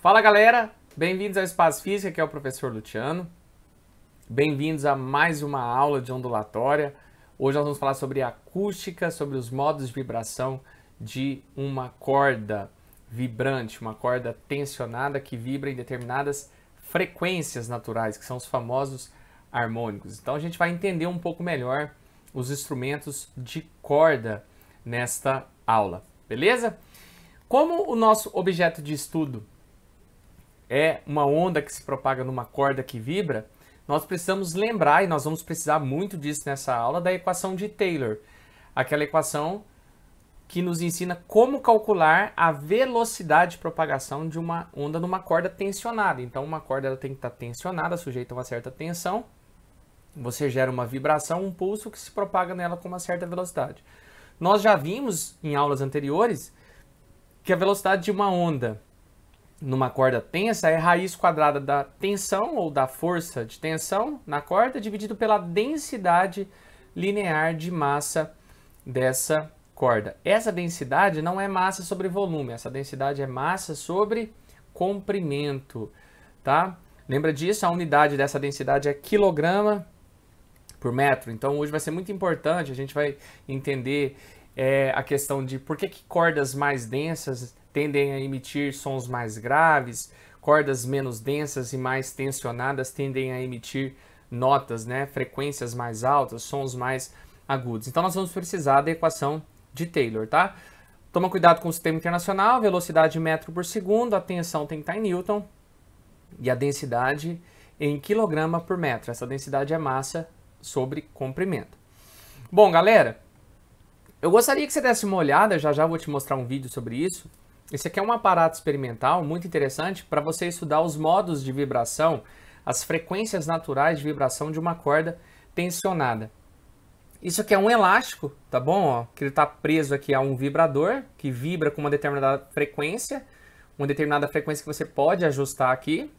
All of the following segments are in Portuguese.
Fala galera, bem-vindos ao Espaço Física, que é o professor Luciano. Bem-vindos a mais uma aula de ondulatória. Hoje nós vamos falar sobre acústica, sobre os modos de vibração de uma corda vibrante, uma corda tensionada que vibra em determinadas frequências naturais, que são os famosos harmônicos. Então a gente vai entender um pouco melhor os instrumentos de corda nesta aula, beleza? Como o nosso objeto de estudo é uma onda que se propaga numa corda que vibra, nós precisamos lembrar, e nós vamos precisar muito disso nessa aula, da equação de Taylor. Aquela equação que nos ensina como calcular a velocidade de propagação de uma onda numa corda tensionada. Então uma corda ela tem que estar tensionada, sujeita a uma certa tensão. Você gera uma vibração, um pulso que se propaga nela com uma certa velocidade. Nós já vimos em aulas anteriores que a velocidade de uma onda numa corda tensa é raiz quadrada da tensão ou da força de tensão na corda dividido pela densidade linear de massa dessa corda. Essa densidade não é massa sobre volume, essa densidade é massa sobre comprimento, tá? Lembra disso? A unidade dessa densidade é quilograma por metro. Então hoje vai ser muito importante, a gente vai entender a questão de por que cordas mais densas tendem a emitir sons mais graves, cordas menos densas e mais tensionadas tendem a emitir notas, né, frequências mais altas, sons mais agudos. Então nós vamos precisar da equação de Taylor, tá? Toma cuidado com o sistema internacional, velocidade em metro por segundo, a tensão tem que estar em Newton e a densidade em quilograma por metro. Essa densidade é massa sobre comprimento. Bom, galera, eu gostaria que você desse uma olhada, já vou te mostrar um vídeo sobre isso. Esse aqui é um aparato experimental muito interessante para você estudar os modos de vibração, as frequências naturais de vibração de uma corda tensionada. Isso aqui é um elástico, tá bom? Ó, que ele está preso aqui a um vibrador que vibra com uma determinada frequência que você pode ajustar aqui.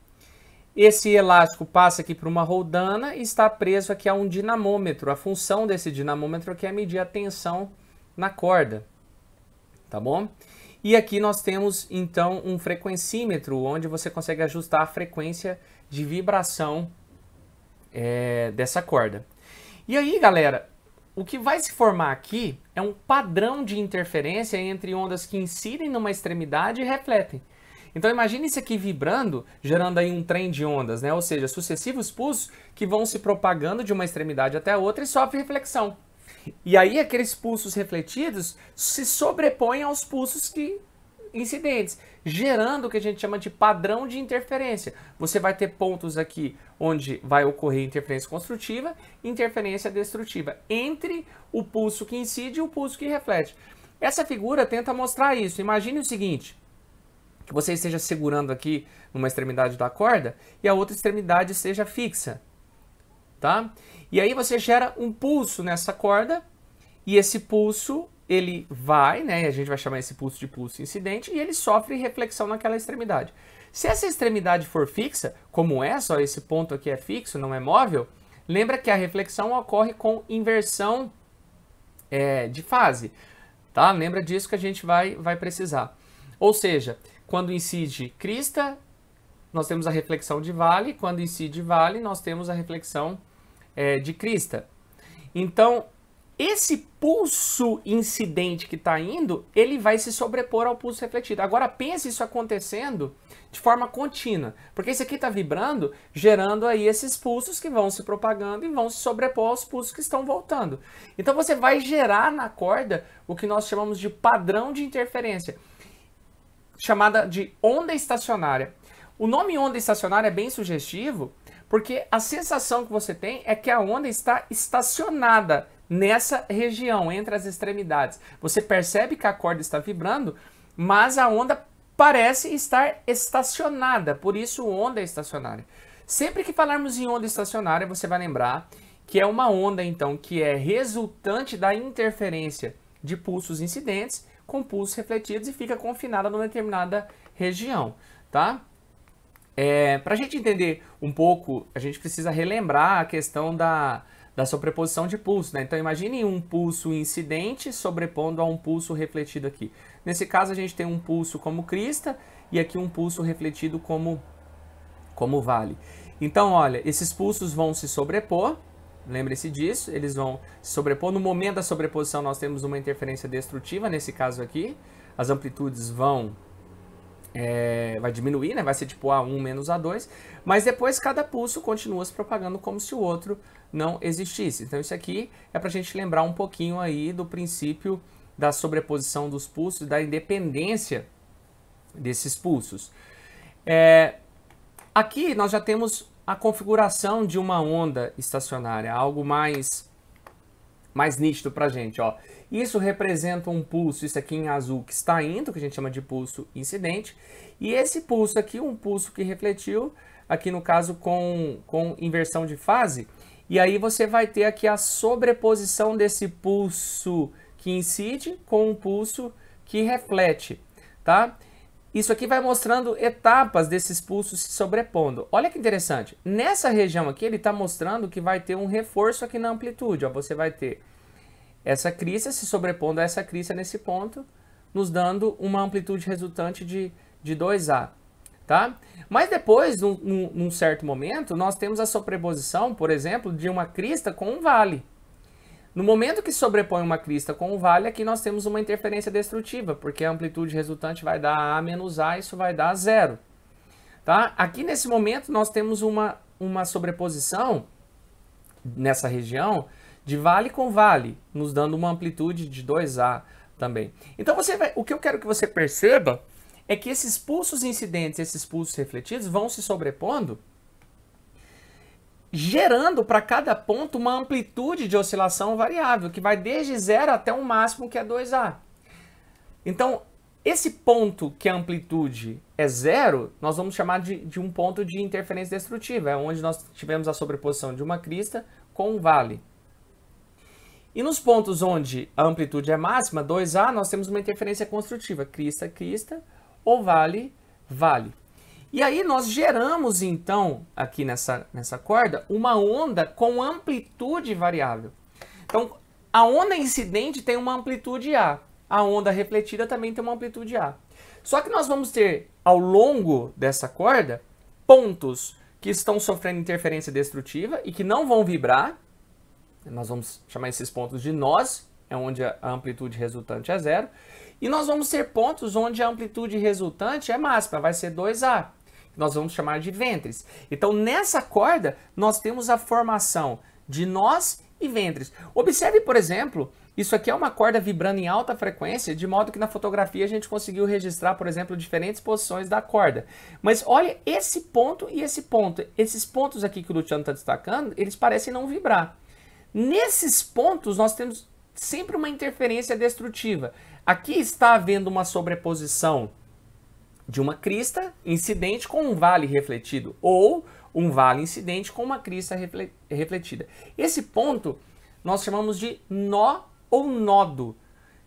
Esse elástico passa aqui por uma roldana e está preso aqui a um dinamômetro. A função desse dinamômetro aqui é medir a tensão na corda, tá bom? E aqui nós temos, então, um frequencímetro, onde você consegue ajustar a frequência de vibração dessa corda. E aí, galera, o que vai se formar aqui é um padrão de interferência entre ondas que incidem numa extremidade e refletem. Então imagine isso aqui vibrando, gerando aí um trem de ondas, né? Ou seja, sucessivos pulsos que vão se propagando de uma extremidade até a outra e sofrem reflexão. E aí aqueles pulsos refletidos se sobrepõem aos pulsos incidentes, gerando o que a gente chama de padrão de interferência. Você vai ter pontos aqui onde vai ocorrer interferência construtiva e interferência destrutiva entre o pulso que incide e o pulso que reflete. Essa figura tenta mostrar isso. Imagine o seguinte, que você esteja segurando aqui numa extremidade da corda e a outra extremidade esteja fixa, tá? E aí você gera um pulso nessa corda e esse pulso ele vai, né? A gente vai chamar esse pulso de pulso incidente e ele sofre reflexão naquela extremidade. Se essa extremidade for fixa, como é, só esse ponto aqui é fixo, não é móvel, lembra que a reflexão ocorre com inversão de fase, tá? Lembra disso que a gente vai precisar. Ou seja, quando incide crista, nós temos a reflexão de vale, quando incide vale, nós temos a reflexão de crista. Então, esse pulso incidente que está indo, ele vai se sobrepor ao pulso refletido. Agora pense isso acontecendo de forma contínua, porque esse aqui está vibrando, gerando aí esses pulsos que vão se propagando e vão se sobrepor aos pulsos que estão voltando. Então você vai gerar na corda o que nós chamamos de padrão de interferência, chamada de onda estacionária. O nome onda estacionária é bem sugestivo, porque a sensação que você tem é que a onda está estacionada nessa região, entre as extremidades. Você percebe que a corda está vibrando, mas a onda parece estar estacionada, por isso onda estacionária. Sempre que falarmos em onda estacionária, você vai lembrar que é uma onda, então, que é resultante da interferência de pulsos incidentes com pulsos refletidos e fica confinada numa determinada região, tá? Para a gente entender um pouco, a gente precisa relembrar a questão da da sobreposição de pulsos, né? Então imagine um pulso incidente sobrepondo a um pulso refletido aqui. Nesse caso a gente tem um pulso como crista e aqui um pulso refletido como vale. Então olha, esses pulsos vão se sobrepor, lembre-se disso, eles vão se sobrepor. No momento da sobreposição nós temos uma interferência destrutiva, nesse caso aqui, as amplitudes vai diminuir, né? Vai ser tipo A1 menos A2, mas depois cada pulso continua se propagando como se o outro não existisse. Então isso aqui é para a gente lembrar um pouquinho aí do princípio da sobreposição dos pulsos, da independência desses pulsos. Aqui nós já temos a configuração de uma onda estacionária, algo mais nítido para a gente, ó. Isso representa um pulso, isso aqui em azul, que está indo, que a gente chama de pulso incidente, e esse pulso aqui, um pulso que refletiu, aqui no caso com inversão de fase, e aí você vai ter aqui a sobreposição desse pulso que incide com um pulso que reflete, tá? Isso aqui vai mostrando etapas desses pulsos se sobrepondo. Olha que interessante, nessa região aqui ele está mostrando que vai ter um reforço aqui na amplitude, ó, você vai ter essa crista se sobrepondo a essa crista nesse ponto, nos dando uma amplitude resultante de 2A, tá? Mas depois, num certo momento, nós temos a sobreposição, por exemplo, de uma crista com um vale. No momento que sobrepõe uma crista com um vale, aqui nós temos uma interferência destrutiva, porque a amplitude resultante vai dar A menos A, isso vai dar 0. Tá? Aqui nesse momento nós temos uma sobreposição nessa região de vale com vale, nos dando uma amplitude de 2A também. Então o que eu quero que você perceba é que esses pulsos incidentes, esses pulsos refletidos vão se sobrepondo, gerando para cada ponto uma amplitude de oscilação variável, que vai desde 0 até um máximo que é 2A. Então, esse ponto que a amplitude é 0, nós vamos chamar de um ponto de interferência destrutiva, é onde nós tivemos a sobreposição de uma crista com um vale. E nos pontos onde a amplitude é máxima, 2A, nós temos uma interferência construtiva, crista, crista, ou vale, vale. E aí nós geramos, então, aqui nessa corda, uma onda com amplitude variável. Então, a onda incidente tem uma amplitude A, a onda refletida também tem uma amplitude A. Só que nós vamos ter, ao longo dessa corda, pontos que estão sofrendo interferência destrutiva e que não vão vibrar. Nós vamos chamar esses pontos de nós, é onde a amplitude resultante é 0. E nós vamos ter pontos onde a amplitude resultante é máxima, vai ser 2A. Nós vamos chamar de ventres. Então, nessa corda, nós temos a formação de nós e ventres. Observe, por exemplo, isso aqui é uma corda vibrando em alta frequência, de modo que na fotografia a gente conseguiu registrar, por exemplo, diferentes posições da corda. Mas olha esse ponto e esse ponto. Esses pontos aqui que o Luciano está destacando, eles parecem não vibrar. Nesses pontos, nós temos sempre uma interferência destrutiva. Aqui está havendo uma sobreposição de uma crista incidente com um vale refletido, ou um vale incidente com uma crista refletida. Esse ponto nós chamamos de nó ou nodo.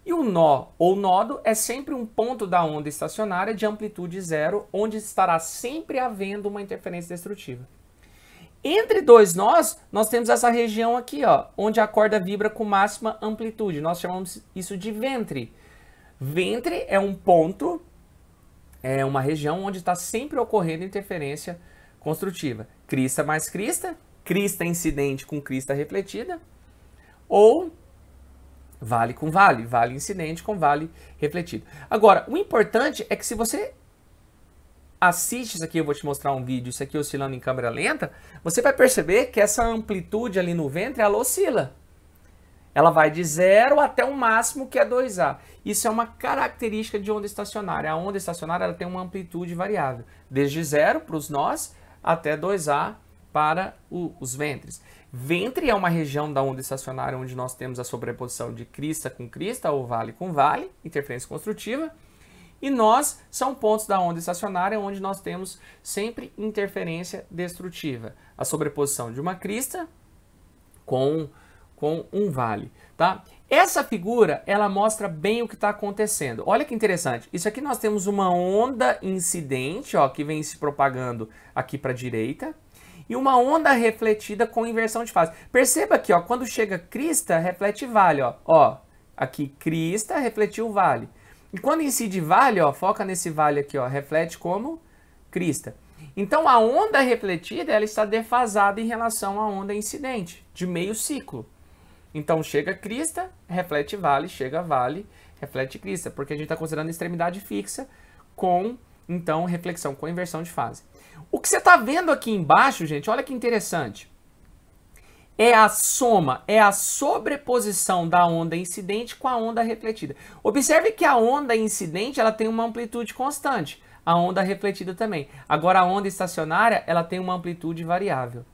E o nó ou nodo é sempre um ponto da onda estacionária de amplitude 0, onde estará sempre havendo uma interferência destrutiva. Entre dois nós temos essa região aqui, ó, onde a corda vibra com máxima amplitude. Nós chamamos isso de ventre. Ventre é um ponto, é uma região onde está sempre ocorrendo interferência construtiva. Crista mais crista, crista incidente com crista refletida, ou vale com vale, vale incidente com vale refletido. Agora, o importante é que se você assiste isso aqui, eu vou te mostrar um vídeo, isso aqui oscilando em câmera lenta, você vai perceber que essa amplitude ali no ventre, ela oscila. Ela vai de 0 até um máximo que é 2A. Isso é uma característica de onda estacionária. A onda estacionária ela tem uma amplitude variável, desde 0 para os nós até 2A para os ventres. Ventre é uma região da onda estacionária onde nós temos a sobreposição de crista com crista ou vale com vale, interferência construtiva. E nós são pontos da onda estacionária onde nós temos sempre interferência destrutiva. A sobreposição de uma crista com um vale, tá? Essa figura, ela mostra bem o que está acontecendo. Olha que interessante. Isso aqui nós temos uma onda incidente, ó, que vem se propagando aqui para a direita. e uma onda refletida com inversão de fase. Perceba aqui, ó, quando chega crista, reflete vale, ó. Ó, aqui crista refletiu vale. E quando incide vale, ó, foca nesse vale aqui, ó, reflete como crista. Então a onda refletida, ela está defasada em relação à onda incidente, de meio ciclo. Então chega crista, reflete vale, chega vale, reflete crista, porque a gente está considerando extremidade fixa com, então, reflexão com inversão de fase. O que você está vendo aqui embaixo, gente, olha que interessante. É a soma, é a sobreposição da onda incidente com a onda refletida. Observe que a onda incidente, ela tem uma amplitude constante. A onda refletida também. Agora, a onda estacionária, ela tem uma amplitude variável.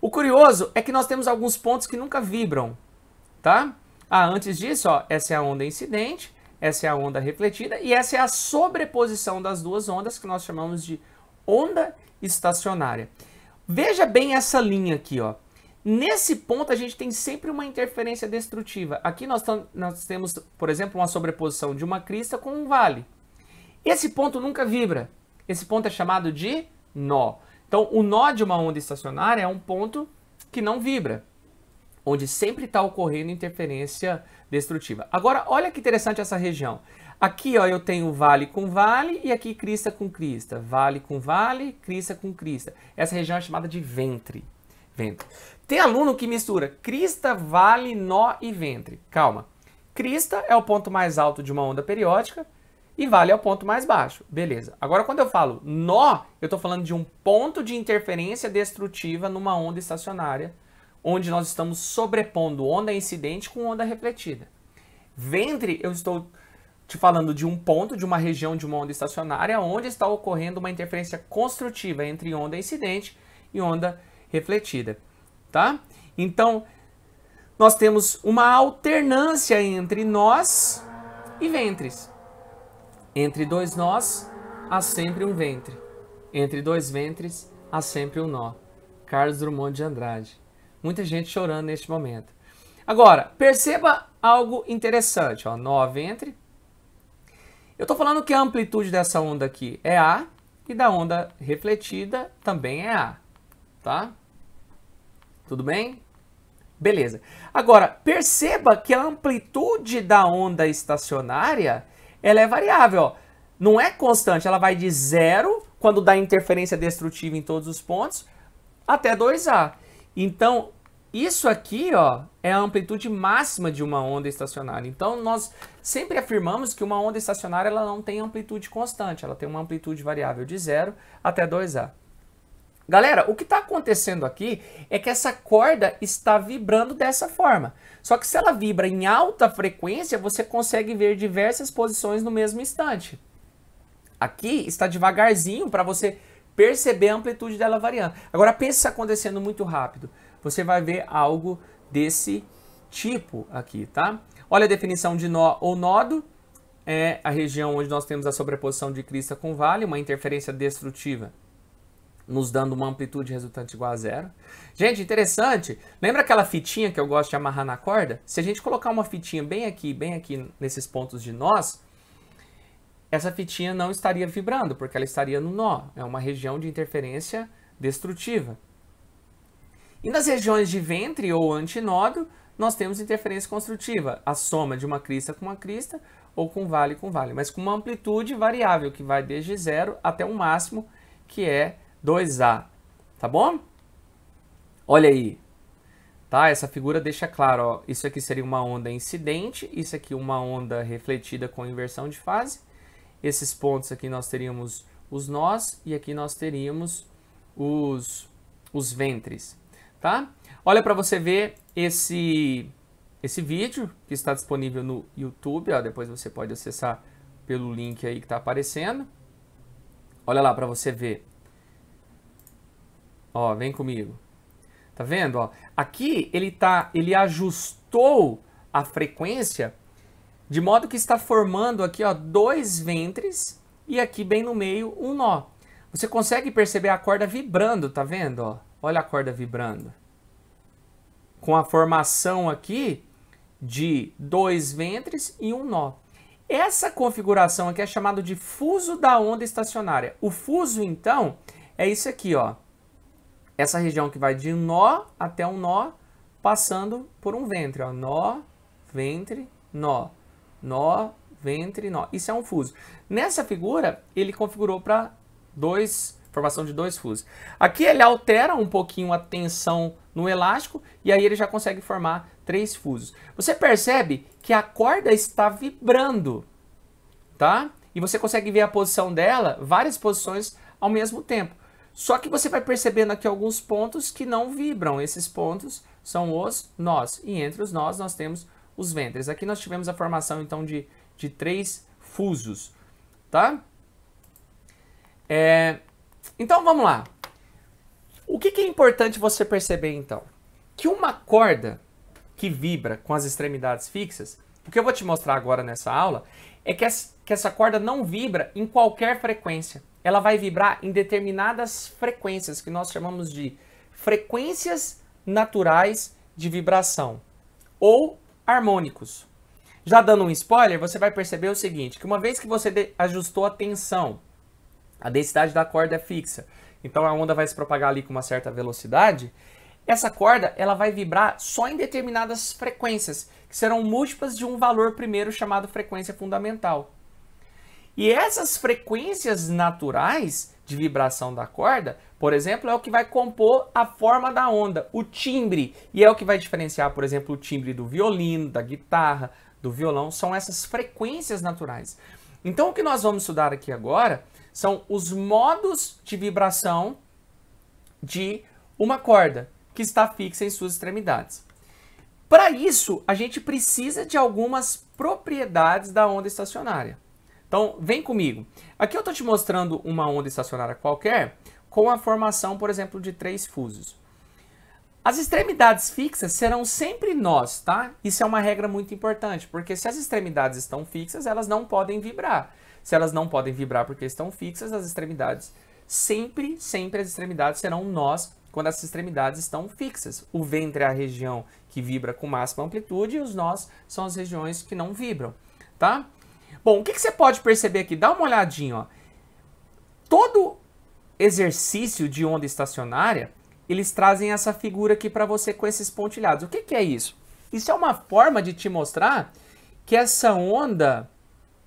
O curioso é que nós temos alguns pontos que nunca vibram, tá? Antes disso, ó, essa é a onda incidente, essa é a onda refletida e essa é a sobreposição das duas ondas que nós chamamos de onda estacionária. Veja bem essa linha aqui, ó. Nesse ponto a gente tem sempre uma interferência destrutiva. Aqui nós temos, por exemplo, uma sobreposição de uma crista com um vale. Esse ponto nunca vibra. Esse ponto é chamado de nó. Então, o nó de uma onda estacionária é um ponto que não vibra, onde sempre está ocorrendo interferência destrutiva. Agora, olha que interessante essa região. Aqui, ó, eu tenho vale com vale e aqui crista com crista. Vale com vale, crista com crista. Essa região é chamada de ventre. Tem aluno que mistura crista, vale, nó e ventre. Calma. Crista é o ponto mais alto de uma onda periódica e vale é o ponto mais baixo. Beleza. Agora, quando eu falo nó, eu estou falando de um ponto de interferência destrutiva numa onda estacionária, onde nós estamos sobrepondo onda incidente com onda refletida. Ventre, eu estou te falando de um ponto, de uma região de uma onda estacionária, onde está ocorrendo uma interferência construtiva entre onda incidente e onda refletida, tá? Então, nós temos uma alternância entre nós e ventres. Entre dois nós, há sempre um ventre. Entre dois ventres, há sempre um nó. Carlos Drummond de Andrade. Muita gente chorando neste momento. Agora, perceba algo interessante, ó, nó, ventre. Eu estou falando que a amplitude dessa onda aqui é A e da onda refletida também é A, tá? Tudo bem? Beleza. Agora, perceba que a amplitude da onda estacionária, ela é variável, ó. Não é constante, ela vai de 0, quando dá interferência destrutiva em todos os pontos, até 2A. Então, isso aqui, ó, é a amplitude máxima de uma onda estacionária. Então, nós sempre afirmamos que uma onda estacionária ela não tem amplitude constante, ela tem uma amplitude variável de 0 até 2A. Galera, o que está acontecendo aqui é que essa corda está vibrando dessa forma. Só que se ela vibra em alta frequência, você consegue ver diversas posições no mesmo instante. Aqui está devagarzinho para você perceber a amplitude dela variando. Agora pense isso acontecendo muito rápido. Você vai ver algo desse tipo aqui, tá? Olha a definição de nó ou nodo. É a região onde nós temos a sobreposição de crista com vale, uma interferência destrutiva, nos dando uma amplitude resultante igual a 0. Gente, interessante. Lembra aquela fitinha que eu gosto de amarrar na corda? Se a gente colocar uma fitinha bem aqui nesses pontos de nós, essa fitinha não estaria vibrando, porque ela estaria no nó. É uma região de interferência destrutiva. E nas regiões de ventre ou antinódo, nós temos interferência construtiva, a soma de uma crista com uma crista ou com vale, mas com uma amplitude variável, que vai desde 0 até o máximo, que é 2A, tá bom? Olha aí, tá? Essa figura deixa claro, ó, isso aqui seria uma onda incidente, isso aqui uma onda refletida com inversão de fase. Esses pontos aqui nós teríamos os nós e aqui nós teríamos os ventres, tá? Olha para você ver esse vídeo que está disponível no YouTube, ó, depois você pode acessar pelo link aí que está aparecendo. Olha lá para você ver. Ó, vem comigo. Tá vendo? Ó, aqui ele ajustou a frequência de modo que está formando aqui, ó, dois ventres e aqui bem no meio um nó. Você consegue perceber a corda vibrando, tá vendo? Ó? Olha a corda vibrando. Com a formação aqui de dois ventres e um nó. Essa configuração aqui é chamada de fuso da onda estacionária. O fuso, então, é isso aqui, ó. essa região que vai de um nó até um nó, passando por um ventre, ó. Nó, ventre, nó. Nó, ventre, nó. Isso é um fuso. Nessa figura, ele configurou para formação de 2 fusos. Aqui ele altera um pouquinho a tensão no elástico e aí ele já consegue formar 3 fusos. Você percebe que a corda está vibrando, tá? E você consegue ver a posição dela, várias posições ao mesmo tempo. Só que você vai percebendo aqui alguns pontos que não vibram. Esses pontos são os nós. E entre os nós nós temos os ventres. Aqui nós tivemos a formação então de 3 fusos, tá? Então vamos lá. O que é importante você perceber então? Que uma corda que vibra com as extremidades fixas, o que eu vou te mostrar agora nessa aula, é que essa corda não vibra em qualquer frequência. Ela vai vibrar em determinadas frequências, que nós chamamos de frequências naturais de vibração, ou harmônicos. Já dando um spoiler, você vai perceber o seguinte, que uma vez que você ajustou a tensão, a densidade da corda é fixa, então a onda vai se propagar ali com uma certa velocidade, essa corda ela vai vibrar só em determinadas frequências, que serão múltiplas de um valor primeiro chamado frequência fundamental. E essas frequências naturais de vibração da corda, por exemplo, é o que vai compor a forma da onda, o timbre, e é o que vai diferenciar, por exemplo, o timbre do violino, da guitarra, do violão, são essas frequências naturais. Então o que nós vamos estudar aqui agora são os modos de vibração de uma corda que está fixa em suas extremidades. Para isso, a gente precisa de algumas propriedades da onda estacionária. Então, vem comigo. Aqui eu estou te mostrando uma onda estacionária qualquer com a formação, por exemplo, de 3 fusos. As extremidades fixas serão sempre nós, tá? Isso é uma regra muito importante, porque se as extremidades estão fixas, elas não podem vibrar. Se elas não podem vibrar porque estão fixas, as extremidades sempre as extremidades serão nós quando as extremidades estão fixas. O ventre é a região que vibra com máxima amplitude e os nós são as regiões que não vibram, tá? Bom, o que você pode perceber aqui? Dá uma olhadinha, ó. Todo exercício de onda estacionária, eles trazem essa figura aqui para você com esses pontilhados. O que é isso? Isso é uma forma de te mostrar que essa onda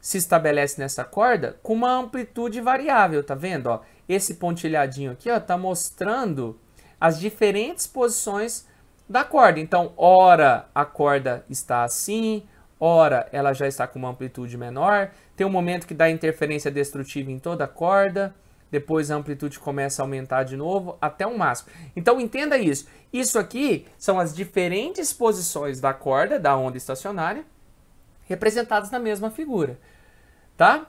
se estabelece nessa corda com uma amplitude variável, tá vendo? Ó, esse pontilhadinho aqui, ó, tá mostrando as diferentes posições da corda. Então, ora a corda está assim, ora ela já está com uma amplitude menor, tem um momento que dá interferência destrutiva em toda a corda, depois a amplitude começa a aumentar de novo até o máximo. Então entenda isso. Isso aqui são as diferentes posições da corda, da onda estacionária, representadas na mesma figura, tá?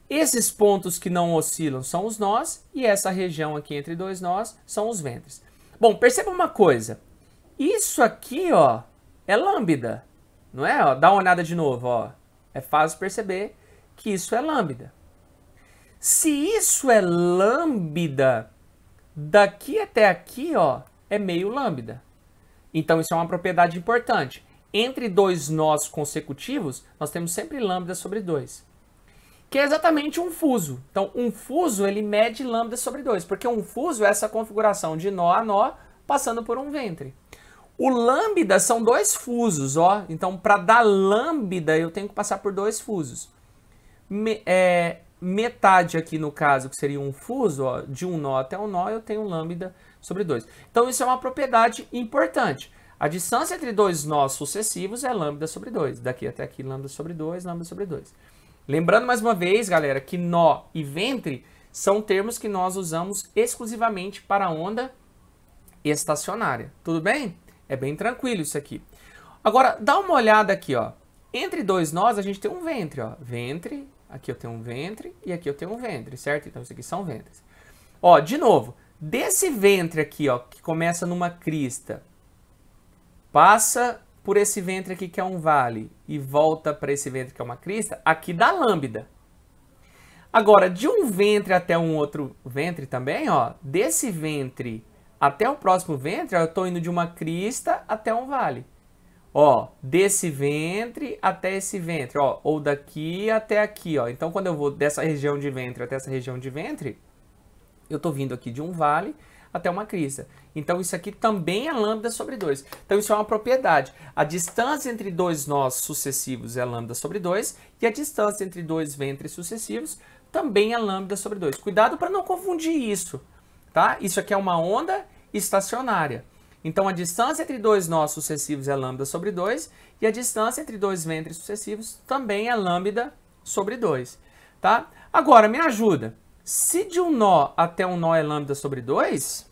Esses pontos que não oscilam são os nós e essa região aqui entre 2 nós são os ventres. Bom, perceba uma coisa. Isso aqui, ó, é lambda, não é? Ó, dá uma olhada de novo, ó. É fácil perceber que isso é lambda. Se isso é lambda, daqui até aqui, ó, é meio lambda. Então isso é uma propriedade importante. Entre 2 nós consecutivos, nós temos sempre lambda sobre 2. Que é exatamente um fuso. Então, um fuso, ele mede lambda sobre 2, porque um fuso é essa configuração de nó a nó, passando por um ventre. O lambda são 2 fusos, ó. Então, para dar lambda, eu tenho que passar por 2 fusos. Metade aqui, no caso, que seria um fuso, ó, de um nó até um nó, eu tenho lambda sobre 2. Então, isso é uma propriedade importante. A distância entre 2 nós sucessivos é lambda sobre 2. Daqui até aqui, lambda sobre 2, lambda sobre 2. Lembrando mais uma vez, galera, que nó e ventre são termos que nós usamos exclusivamente para a onda estacionária. Tudo bem? É bem tranquilo isso aqui. Agora, dá uma olhada aqui, ó. Entre 2 nós, a gente tem um ventre, ó. Ventre, aqui eu tenho um ventre e aqui eu tenho um ventre, certo? Então, isso aqui são ventres. Ó, de novo, desse ventre aqui, ó, que começa numa crista, passa por esse ventre aqui que é um vale e volta para esse ventre que é uma crista, aqui dá lambda. Agora, de um ventre até um outro ventre também, ó, desse ventre até o próximo ventre, ó, eu estou indo de uma crista até um vale. Ó, desse ventre até esse ventre, ó, ou daqui até aqui, ó. Então, quando eu vou dessa região de ventre até essa região de ventre, eu estou vindo aqui de um vale até uma crista. Então isso aqui também é lambda sobre 2. Então isso é uma propriedade. A distância entre dois nós sucessivos é lambda sobre 2 e a distância entre dois ventres sucessivos também é lambda sobre 2. Cuidado para não confundir isso, tá? Isso aqui é uma onda estacionária. Então a distância entre dois nós sucessivos é lambda sobre 2 e a distância entre dois ventres sucessivos também é lambda sobre 2, tá? Agora, me ajuda. Se de um nó até um nó é lambda sobre 2,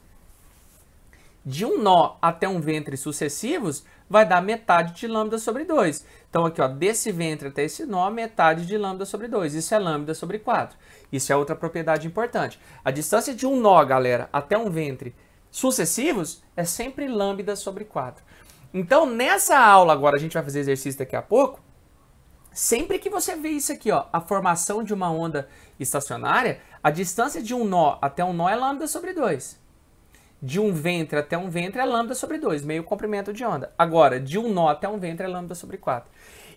de um nó até um ventre sucessivos vai dar metade de lambda sobre 2. Então aqui, ó, desse ventre até esse nó, metade de lambda sobre 2. Isso é lambda sobre 4. Isso é outra propriedade importante. A distância de um nó, galera, até um ventre sucessivos é sempre lambda sobre 4. Então, nessa aula agora, a gente vai fazer exercício daqui a pouco, sempre que você vê isso aqui, ó, a formação de uma onda estacionária, a distância de um nó até um nó é lambda sobre 2. De um ventre até um ventre é lambda sobre 2, meio comprimento de onda. Agora, de um nó até um ventre é lambda sobre 4.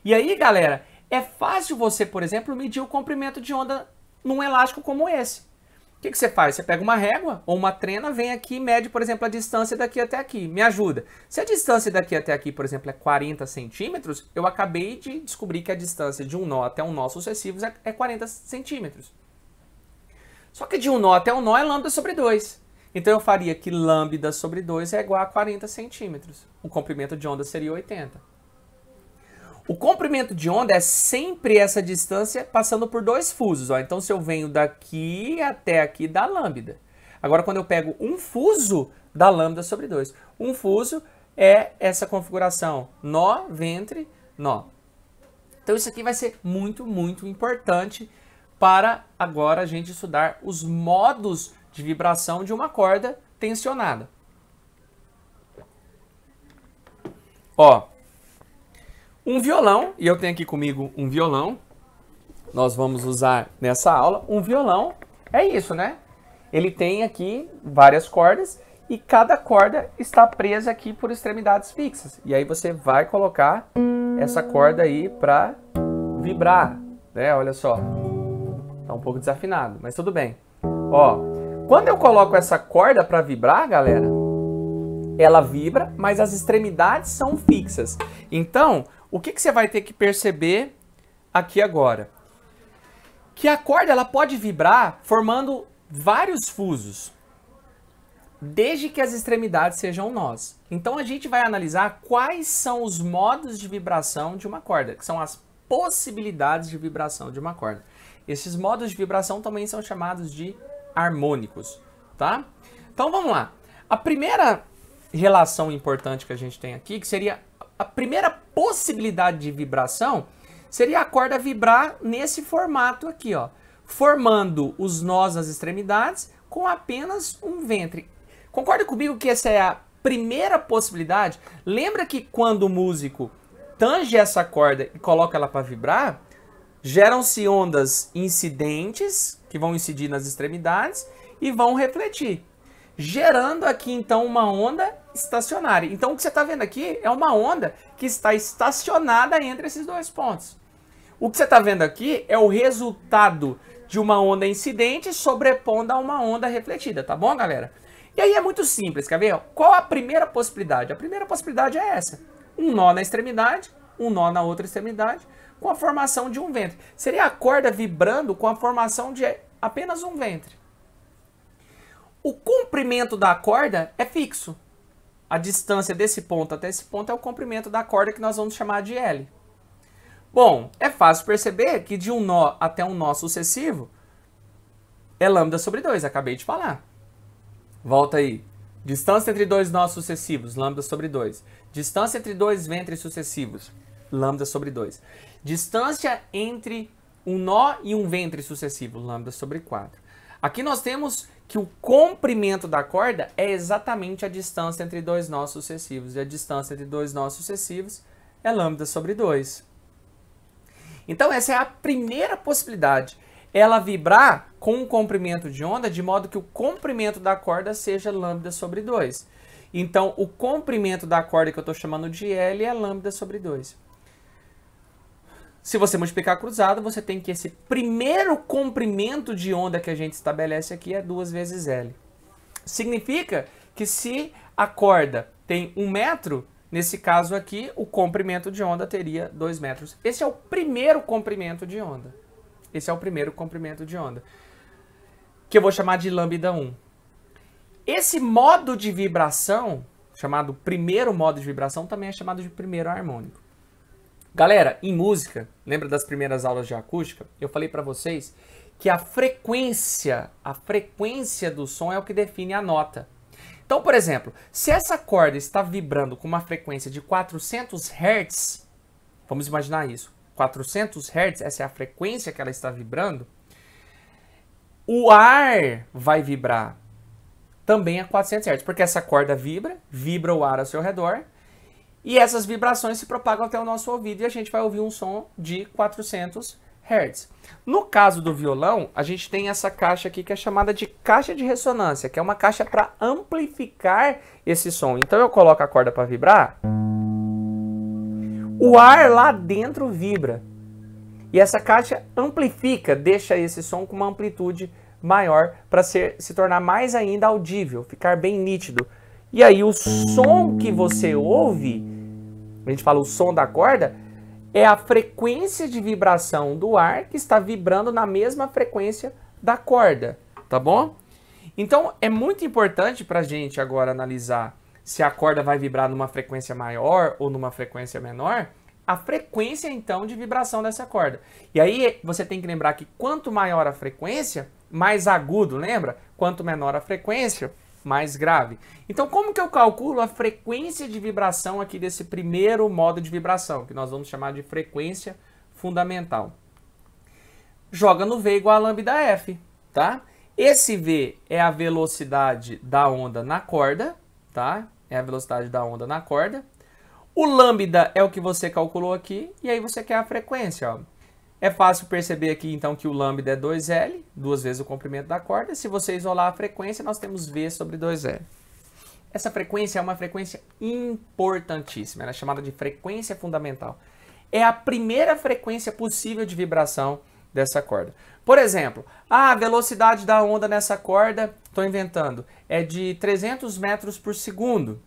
E aí, galera, é fácil você, por exemplo, medir o comprimento de onda num elástico como esse. O que você faz? Você pega uma régua ou uma trena, vem aqui e mede, por exemplo, a distância daqui até aqui. Me ajuda. Se a distância daqui até aqui, por exemplo, é 40 centímetros, eu acabei de descobrir que a distância de um nó até um nó sucessivos é 40 centímetros. Só que de um nó até um nó é lambda sobre 2. Então eu faria que lambda sobre 2 é igual a 40 centímetros. O comprimento de onda seria 80. O comprimento de onda é sempre essa distância passando por dois fusos. Ó. Então se eu venho daqui até aqui, dá lambda. Agora quando eu pego um fuso, dá lambda sobre 2. Um fuso é essa configuração. Nó, ventre, nó. Então isso aqui vai ser muito, muito importante para agora a gente estudar os modos de vibração de uma corda tensionada. Ó, um violão, e eu tenho aqui comigo um violão, nós vamos usar nessa aula. Um violão é isso, né? Ele tem aqui várias cordas e cada corda está presa aqui por extremidades fixas. E aí você vai colocar essa corda aí para vibrar, né? Olha só, tá um pouco desafinado, mas tudo bem. Ó, quando eu coloco essa corda para vibrar, galera, ela vibra, mas as extremidades são fixas. Então, o que você vai ter que perceber aqui agora? Que a corda ela pode vibrar formando vários fusos, desde que as extremidades sejam nós. Então, a gente vai analisar quais são os modos de vibração de uma corda, que são as possibilidades de vibração de uma corda. Esses modos de vibração também são chamados de harmônicos, tá? Então vamos lá. A primeira relação importante que a gente tem aqui, que seria a primeira possibilidade de vibração, seria a corda vibrar nesse formato aqui, ó, formando os nós nas extremidades com apenas um ventre. Concorda comigo que essa é a primeira possibilidade? Lembra que quando o músico tange essa corda e coloca ela para vibrar, geram-se ondas incidentes, que vão incidir nas extremidades e vão refletir, gerando aqui então uma onda estacionária. Então o que você está vendo aqui é uma onda que está estacionada entre esses dois pontos. O que você está vendo aqui é o resultado de uma onda incidente sobrepondo a uma onda refletida, tá bom, galera? E aí é muito simples, quer ver? Qual a primeira possibilidade? A primeira possibilidade é essa. Um nó na extremidade, um nó na outra extremidade, com a formação de um ventre. Seria a corda vibrando com a formação de apenas um ventre. O comprimento da corda é fixo. A distância desse ponto até esse ponto é o comprimento da corda que nós vamos chamar de L. Bom, é fácil perceber que de um nó até um nó sucessivo é lambda sobre 2, acabei de falar. Volta aí. Distância entre dois nós sucessivos, lambda sobre 2. Distância entre dois ventres sucessivos, lambda sobre 2. Distância entre um nó e um ventre sucessivo, lambda sobre 4. Aqui nós temos que o comprimento da corda é exatamente a distância entre dois nós sucessivos. E a distância entre dois nós sucessivos é lambda sobre 2. Então essa é a primeira possibilidade. Ela vibrar com um comprimento de onda de modo que o comprimento da corda seja lambda sobre 2. Então o comprimento da corda que eu estou chamando de L é lambda sobre 2. Se você multiplicar cruzado, você tem que esse primeiro comprimento de onda que a gente estabelece aqui é 2 vezes L. Significa que se a corda tem 1 metro, nesse caso aqui, o comprimento de onda teria 2 metros. Esse é o primeiro comprimento de onda. Esse é o primeiro comprimento de onda, que eu vou chamar de lambda 1. Esse modo de vibração, chamado primeiro modo de vibração, também é chamado de primeiro harmônico. Galera, em música, lembra das primeiras aulas de acústica? Eu falei para vocês que a frequência do som é o que define a nota. Então, por exemplo, se essa corda está vibrando com uma frequência de 400 Hz, vamos imaginar isso, 400 Hz, essa é a frequência que ela está vibrando, o ar vai vibrar também a 400 Hz, porque essa corda vibra o ar ao seu redor, e essas vibrações se propagam até o nosso ouvido e a gente vai ouvir um som de 400 Hz. No caso do violão, a gente tem essa caixa aqui que é chamada de caixa de ressonância, que é uma caixa para amplificar esse som. Então eu coloco a corda para vibrar, o ar lá dentro vibra. E essa caixa amplifica, deixa esse som com uma amplitude maior para se tornar mais ainda audível, ficar bem nítido. E aí o som que você ouve, a gente fala o som da corda, é a frequência de vibração do ar que está vibrando na mesma frequência da corda, tá bom? Então é muito importante para a gente agora analisar se a corda vai vibrar numa frequência maior ou numa frequência menor, a frequência então de vibração dessa corda. E aí você tem que lembrar que quanto maior a frequência, mais agudo, lembra? Quanto menor a frequência, mais grave. Então como que eu calculo a frequência de vibração aqui desse primeiro modo de vibração, que nós vamos chamar de frequência fundamental? Joga no V igual a lambda F, tá? Esse V é a velocidade da onda na corda, tá? É a velocidade da onda na corda. O lambda é o que você calculou aqui, e aí você quer a frequência, ó. É fácil perceber aqui, então, que o lambda é 2L, 2 vezes o comprimento da corda. Se você isolar a frequência, nós temos V sobre 2L. Essa frequência é uma frequência importantíssima, ela é chamada de frequência fundamental. É a primeira frequência possível de vibração dessa corda. Por exemplo, a velocidade da onda nessa corda, estou inventando, é de 300 metros por segundo.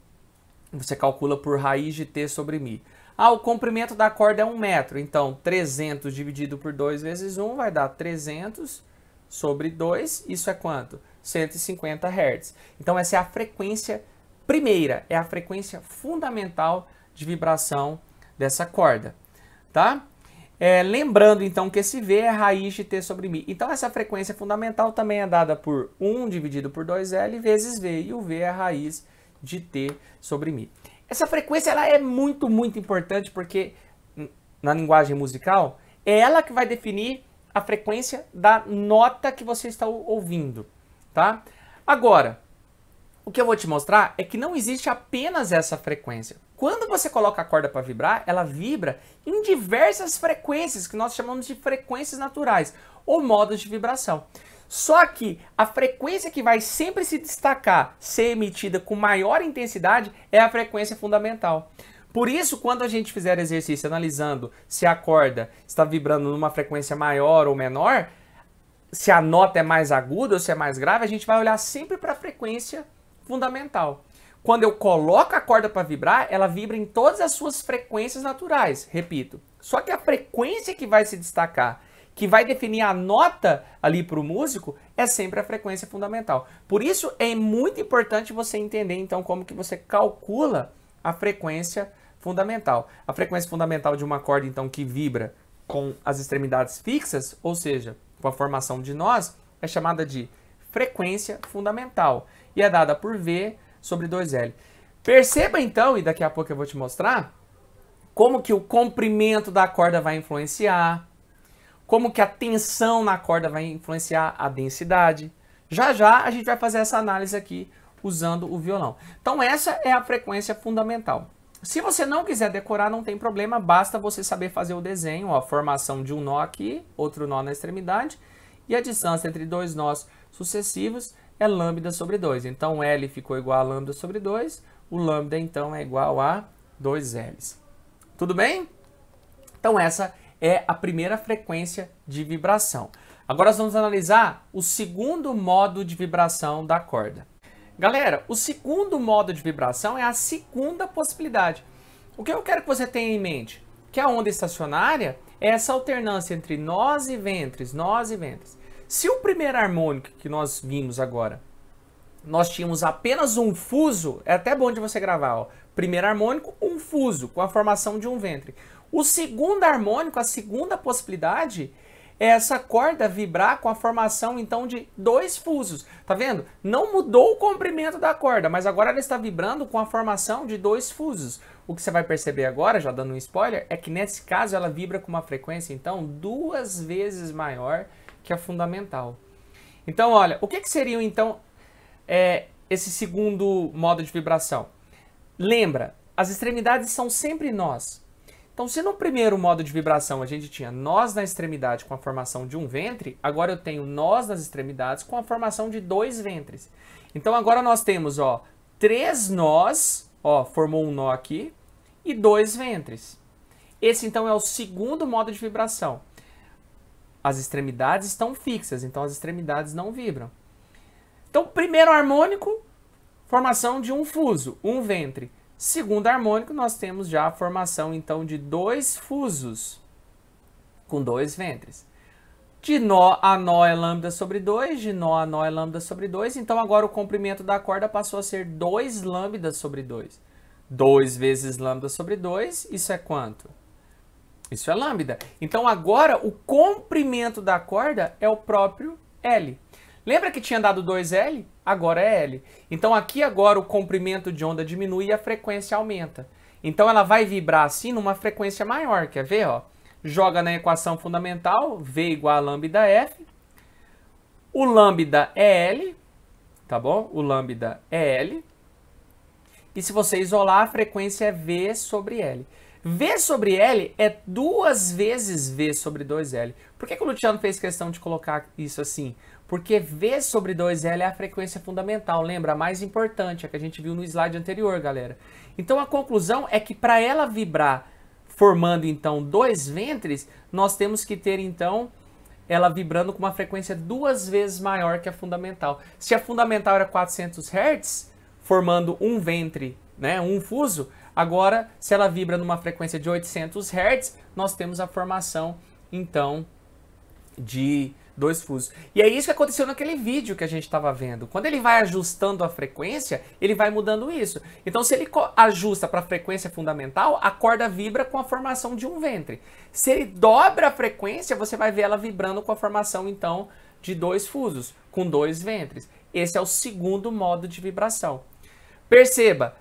Você calcula por raiz de t sobre mi. O comprimento da corda é 1 metro, então 300 dividido por 2 vezes 1 vai dar 300 sobre 2, isso é quanto? 150 Hz. Então essa é a frequência primeira, é a frequência fundamental de vibração dessa corda, tá? Lembrando então que esse V é raiz de t sobre mi. Então essa frequência fundamental também é dada por 1 dividido por 2L vezes V, e o V é a raiz de t sobre mi. Essa frequência ela é muito importante porque, na linguagem musical, é ela que vai definir a frequência da nota que você está ouvindo, tá? Agora, o que eu vou te mostrar é que não existe apenas essa frequência. Quando você coloca a corda para vibrar, ela vibra em diversas frequências, que nós chamamos de frequências naturais, ou modos de vibração. Só que a frequência que vai sempre se destacar, ser emitida com maior intensidade, é a frequência fundamental. Por isso, quando a gente fizer exercício analisando se a corda está vibrando numa frequência maior ou menor, se a nota é mais aguda ou se é mais grave, a gente vai olhar sempre para a frequência fundamental. Quando eu coloco a corda para vibrar, ela vibra em todas as suas frequências naturais, repito. Só que a frequência que vai se destacar, que vai definir a nota ali para o músico, é sempre a frequência fundamental. Por isso é muito importante você entender então como que você calcula a frequência fundamental. A frequência fundamental de uma corda então que vibra com as extremidades fixas, ou seja, com a formação de nós, é chamada de frequência fundamental e é dada por V sobre 2L. Perceba então, e daqui a pouco eu vou te mostrar, como que o comprimento da corda vai influenciar, como que a tensão na corda vai influenciar a densidade. Já já a gente vai fazer essa análise aqui usando o violão. Então essa é a frequência fundamental. Se você não quiser decorar, não tem problema, basta você saber fazer o desenho, ó, a formação de um nó aqui, outro nó na extremidade, e a distância entre dois nós sucessivos é lambda sobre 2. Então L ficou igual a lambda sobre 2, o lambda então é igual a 2L. Tudo bem? Então essa é a primeira frequência de vibração. Agora nós vamos analisar o segundo modo de vibração da corda. Galera, o segundo modo de vibração é a segunda possibilidade. O que eu quero que você tenha em mente? Que a onda estacionária é essa alternância entre nós e ventres, nós e ventres. Se o primeiro harmônico que nós vimos agora, nós tínhamos apenas um fuso, é até bom de você gravar, ó. Primeiro harmônico, um fuso, com a formação de um ventre. O segundo harmônico, a segunda possibilidade, é essa corda vibrar com a formação, então, de dois fusos. Tá vendo? Não mudou o comprimento da corda, mas agora ela está vibrando com a formação de dois fusos. O que você vai perceber agora, já dando um spoiler, é que nesse caso ela vibra com uma frequência, então, 2 vezes maior que a fundamental. Então, olha, o que seria, então, esse segundo modo de vibração? Lembra, as extremidades são sempre nós. Então, se no primeiro modo de vibração a gente tinha nós na extremidade com a formação de um ventre, agora eu tenho nós nas extremidades com a formação de 2 ventres. Então, agora nós temos, ó, 3 nós, ó, formou um nó aqui, e 2 ventres. Esse, então, é o segundo modo de vibração. As extremidades estão fixas, então as extremidades não vibram. Então, primeiro harmônico, formação de um fuso, um ventre. Segundo harmônico, nós temos já a formação, então, de 2 fusos com 2 ventres. De nó a nó é lambda sobre 2, de nó a nó é lambda sobre 2. Então, agora o comprimento da corda passou a ser 2 lambdas sobre 2. 2 vezes lambda sobre 2, isso é quanto? Isso é lambda. Então, agora o comprimento da corda é o próprio L. Lembra que tinha dado 2L? Agora é L. Então aqui agora o comprimento de onda diminui e a frequência aumenta. Então ela vai vibrar assim numa frequência maior. Quer ver? Ó? Joga na equação fundamental, V igual a lambda F. O lambda é L, tá bom? O lambda é L. E se você isolar, a frequência é V sobre L. V sobre L é 2 vezes V sobre 2L. Por que o Luciano fez questão de colocar isso assim? Porque V sobre 2L é a frequência fundamental, lembra? A mais importante, a que a gente viu no slide anterior, galera. Então a conclusão é que para ela vibrar formando então 2 ventres, nós temos que ter então ela vibrando com uma frequência 2 vezes maior que a fundamental. Se a fundamental era 400 Hz, formando um ventre, né, um fuso, agora se ela vibra numa frequência de 800 Hz, nós temos a formação então de 2 fusos. E é isso que aconteceu naquele vídeo que a gente estava vendo. Quando ele vai ajustando a frequência, ele vai mudando isso. Então, se ele ajusta para a frequência fundamental, a corda vibra com a formação de um ventre. Se ele dobra a frequência, você vai ver ela vibrando com a formação, então, de 2 fusos, com 2 ventres. Esse é o segundo modo de vibração. Perceba,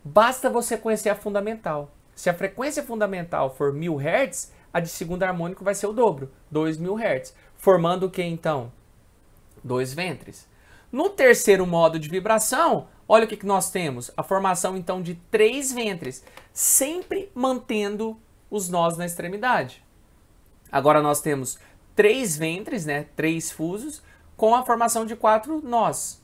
basta você conhecer a fundamental. Se a frequência fundamental for 1000 Hz, a de segundo harmônico vai ser o dobro, 2000 Hz. Formando o que então? 2 ventres. No terceiro modo de vibração, olha o que nós temos. A formação então de 3 ventres, sempre mantendo os nós na extremidade. Agora nós temos 3 ventres, né? 3 fusos, com a formação de 4 nós.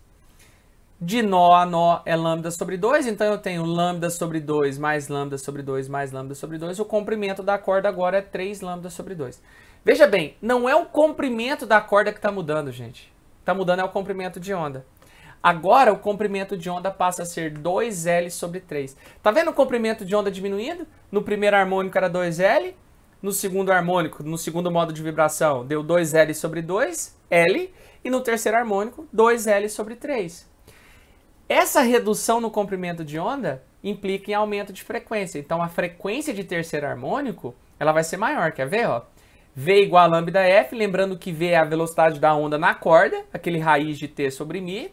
De nó a nó é lambda sobre 2, então eu tenho lambda sobre 2 mais lambda sobre 2 mais lambda sobre 2. O comprimento da corda agora é 3 lambda sobre 2. Veja bem, não é o comprimento da corda que está mudando, gente. Está mudando é o comprimento de onda. Agora o comprimento de onda passa a ser 2L sobre 3. Tá vendo o comprimento de onda diminuindo? No primeiro harmônico era 2L, no segundo harmônico, no segundo modo de vibração, deu 2L sobre 2, L, e no terceiro harmônico, 2L sobre 3. Essa redução no comprimento de onda implica em aumento de frequência. Então a frequência de terceiro harmônico, ela vai ser maior, quer ver, ó? V igual a lambda F, lembrando que V é a velocidade da onda na corda, aquele raiz de T sobre μ.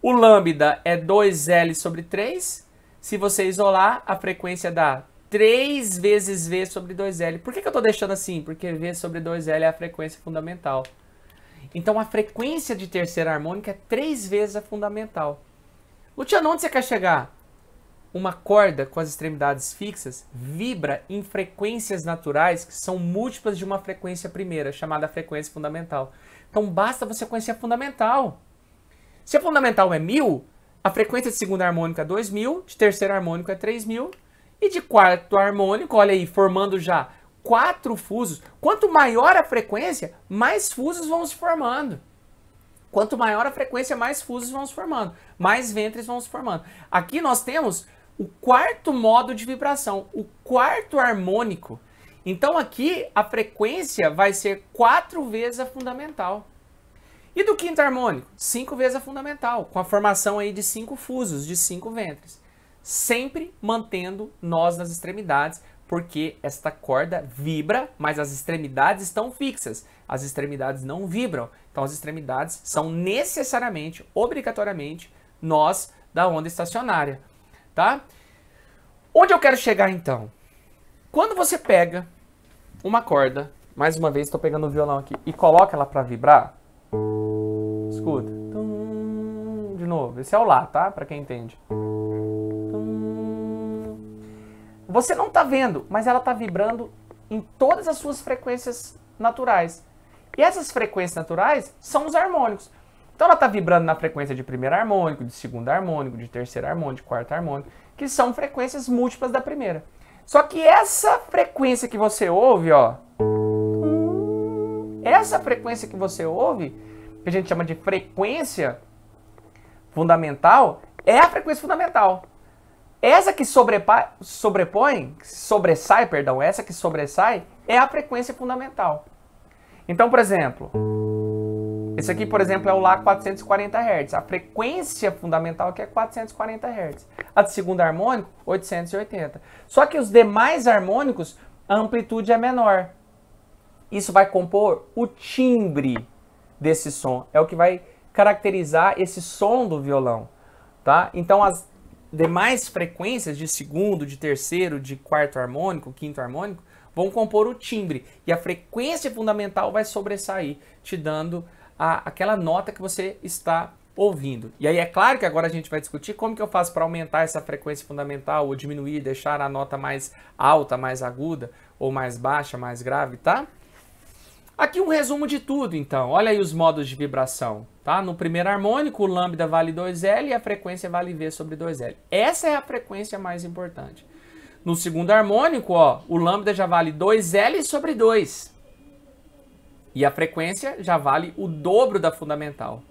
O lambda é 2L sobre 3. Se você isolar, a frequência dá 3 vezes V sobre 2L. Por que eu estou deixando assim? Porque V sobre 2L é a frequência fundamental. Então a frequência de terceira harmônica é 3 vezes a fundamental. Luciano, onde você quer chegar? Uma corda com as extremidades fixas vibra em frequências naturais que são múltiplas de uma frequência primeira, chamada frequência fundamental. Então basta você conhecer a fundamental. Se a fundamental é 1000, a frequência de segundo harmônico é 2000, de terceiro harmônico é 3000, e de quarto harmônico, olha aí, formando já 4 fusos. Quanto maior a frequência, mais fusos vão se formando. Quanto maior a frequência, mais fusos vão se formando, mais ventres vão se formando. Aqui nós temos o quarto modo de vibração, o quarto harmônico. Então aqui a frequência vai ser 4 vezes a fundamental. E do quinto harmônico? 5 vezes a fundamental, com a formação aí de 5 fusos, de 5 ventres. Sempre mantendo nós nas extremidades, porque esta corda vibra, mas as extremidades estão fixas. As extremidades não vibram. Então as extremidades são necessariamente, obrigatoriamente, nós da onda estacionária. Tá? Onde eu quero chegar então? Quando você pega uma corda, mais uma vez estou pegando o violão aqui, e coloca ela para vibrar, escuta. De novo, esse é o Lá, tá? Para quem entende. Você não está vendo, mas ela está vibrando em todas as suas frequências naturais. E essas frequências naturais são os harmônicos. Então ela está vibrando na frequência de primeiro harmônico, de segundo harmônico, de terceiro harmônico, de quarto harmônico, que são frequências múltiplas da primeira. Só que essa frequência que você ouve, ó, essa frequência que você ouve, que a gente chama de frequência fundamental, é a frequência fundamental. Essa que essa que sobressai é a frequência fundamental. Então, por exemplo, esse aqui, por exemplo, é o Lá 440 Hz. A frequência fundamental aqui é 440 Hz. A de segundo harmônico, 880. Só que os demais harmônicos, a amplitude é menor. Isso vai compor o timbre desse som. É o que vai caracterizar esse som do violão. Tá? Então, as demais frequências de segundo, de terceiro, de quarto harmônico, quinto harmônico, vão compor o timbre. E a frequência fundamental vai sobressair, te dando aquela nota que você está ouvindo. E aí é claro que agora a gente vai discutir como que eu faço para aumentar essa frequência fundamental ou diminuir, deixar a nota mais alta, mais aguda, ou mais baixa, mais grave, tá? Aqui um resumo de tudo, então. Olha aí os modos de vibração, tá? No primeiro harmônico, o lambda vale 2L e a frequência vale V sobre 2L. Essa é a frequência mais importante. No segundo harmônico, ó, o lambda já vale 2L sobre 2. E a frequência já vale o dobro da fundamental.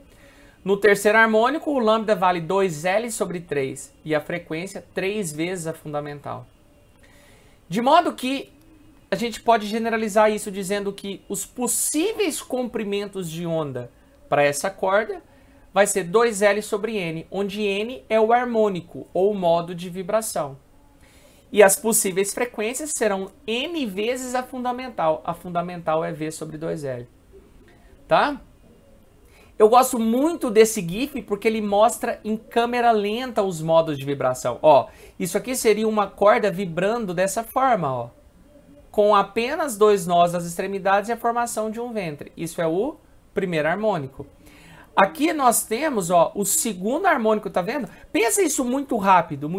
No terceiro harmônico, o lambda vale 2L sobre 3. E a frequência 3 vezes a fundamental. De modo que a gente pode generalizar isso dizendo que os possíveis comprimentos de onda para essa corda vai ser 2L sobre N, onde N é o harmônico, ou o modo de vibração. E as possíveis frequências serão N vezes a fundamental. A fundamental é V sobre 2L. Tá? Eu gosto muito desse GIF porque ele mostra em câmera lenta os modos de vibração. Ó, isso aqui seria uma corda vibrando dessa forma, ó, com apenas 2 nós nas extremidades e a formação de um ventre. Isso é o primeiro harmônico. Aqui nós temos, ó, o segundo harmônico, tá vendo? Pensa isso muito rápido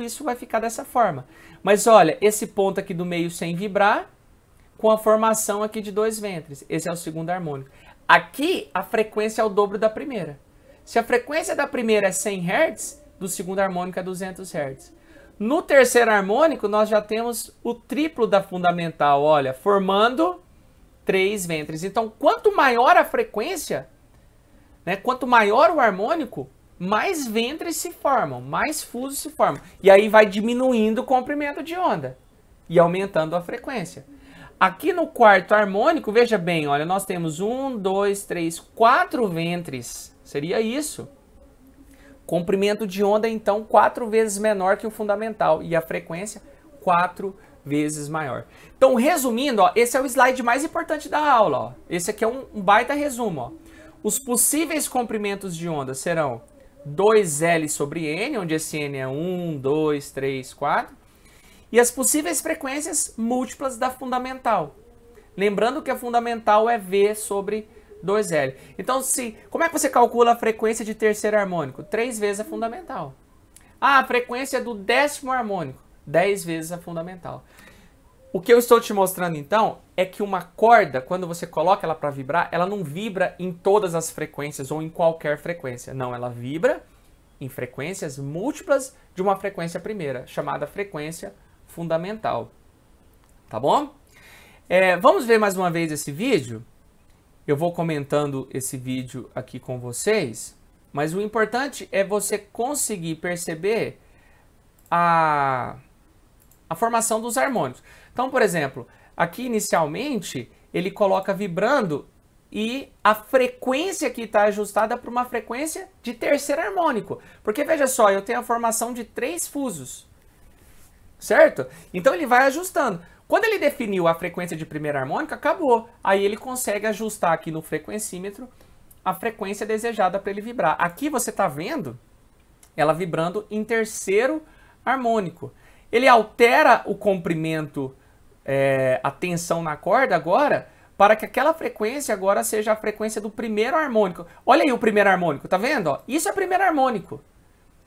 isso vai ficar dessa forma. Mas olha, esse ponto aqui do meio sem vibrar, com a formação aqui de 2 ventres. Esse é o segundo harmônico. Aqui a frequência é o dobro da primeira. Se a frequência da primeira é 100 Hz, do segundo harmônico é 200 Hz. No terceiro harmônico nós já temos o triplo da fundamental, olha, formando 3 ventres. Então quanto maior a frequência, né, quanto maior o harmônico, mais ventres se formam, mais fusos se formam. E aí vai diminuindo o comprimento de onda e aumentando a frequência. Aqui no quarto harmônico, veja bem, olha, nós temos 1, 2, 3, 4 ventres. Seria isso. Comprimento de onda, então, 4 vezes menor que o fundamental. E a frequência, 4 vezes maior. Então, resumindo, ó, esse é o slide mais importante da aula. Ó. Esse aqui é um baita resumo. Ó. Os possíveis comprimentos de onda serão 2L sobre N, onde esse N é 1, 2, 3, 4. E as possíveis frequências múltiplas da fundamental. Lembrando que a fundamental é V sobre 2L. Então, como é que você calcula a frequência de terceiro harmônico? 3 vezes a fundamental. Ah, a frequência do 10º harmônico. 10 vezes a fundamental. O que eu estou te mostrando, então, é que uma corda, quando você coloca ela para vibrar, ela não vibra em todas as frequências ou em qualquer frequência. Não, ela vibra em frequências múltiplas de uma frequência primeira, chamada frequência fundamental. Tá bom? Vamos ver mais uma vez esse vídeo? eu vou comentando esse vídeo aqui com vocês, mas o importante é você conseguir perceber a formação dos harmônicos. Então, por exemplo, aqui inicialmente ele coloca vibrando e a frequência que está ajustada para uma frequência de terceiro harmônico. Porque veja só, eu tenho a formação de 3 fusos, certo? Então ele vai ajustando. Quando ele definiu a frequência de primeiro harmônico, acabou. Aí ele consegue ajustar aqui no frequencímetro a frequência desejada para ele vibrar. Aqui você está vendo ela vibrando em terceiro harmônico. Ele altera o comprimento, a tensão na corda agora, para que aquela frequência agora seja a frequência do primeiro harmônico. Olha aí o primeiro harmônico, tá vendo? Ó, isso é primeiro harmônico.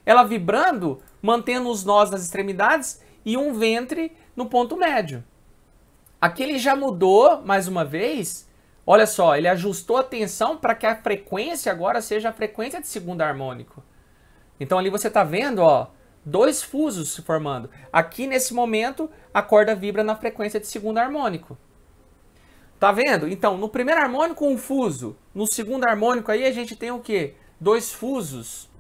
Ela vibrando, mantendo os nós nas extremidades e um ventre no ponto médio. Aqui ele já mudou, mais uma vez, olha só, ele ajustou a tensão para que a frequência agora seja a frequência de segundo harmônico. Então ali você tá vendo, ó, 2 fusos se formando. Aqui nesse momento a corda vibra na frequência de segundo harmônico. Tá vendo? Então, no primeiro harmônico, um fuso. No segundo harmônico aí a gente tem o quê? 2 fusos.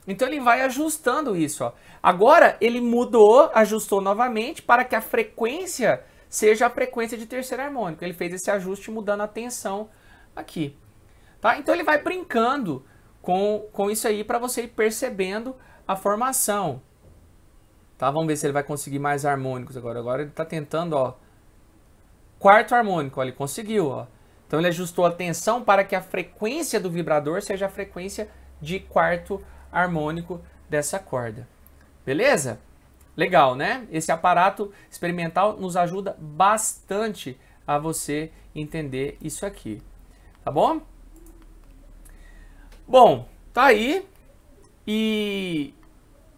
Então ele vai ajustando isso, ó. Agora ele mudou, ajustou novamente para que a frequência seja a frequência de terceiro harmônico. Ele fez esse ajuste mudando a tensão aqui. Tá? Então ele vai brincando com isso aí para você ir percebendo a formação. Tá? Vamos ver se ele vai conseguir mais harmônicos agora. Agora ele está tentando, ó, quarto harmônico, ó, ele conseguiu, ó. Então ele ajustou a tensão para que a frequência do vibrador seja a frequência de quarto harmônico dessa corda. Beleza? Legal, né? Esse aparato experimental nos ajuda bastante a você entender isso aqui. Tá bom? Bom, tá aí. E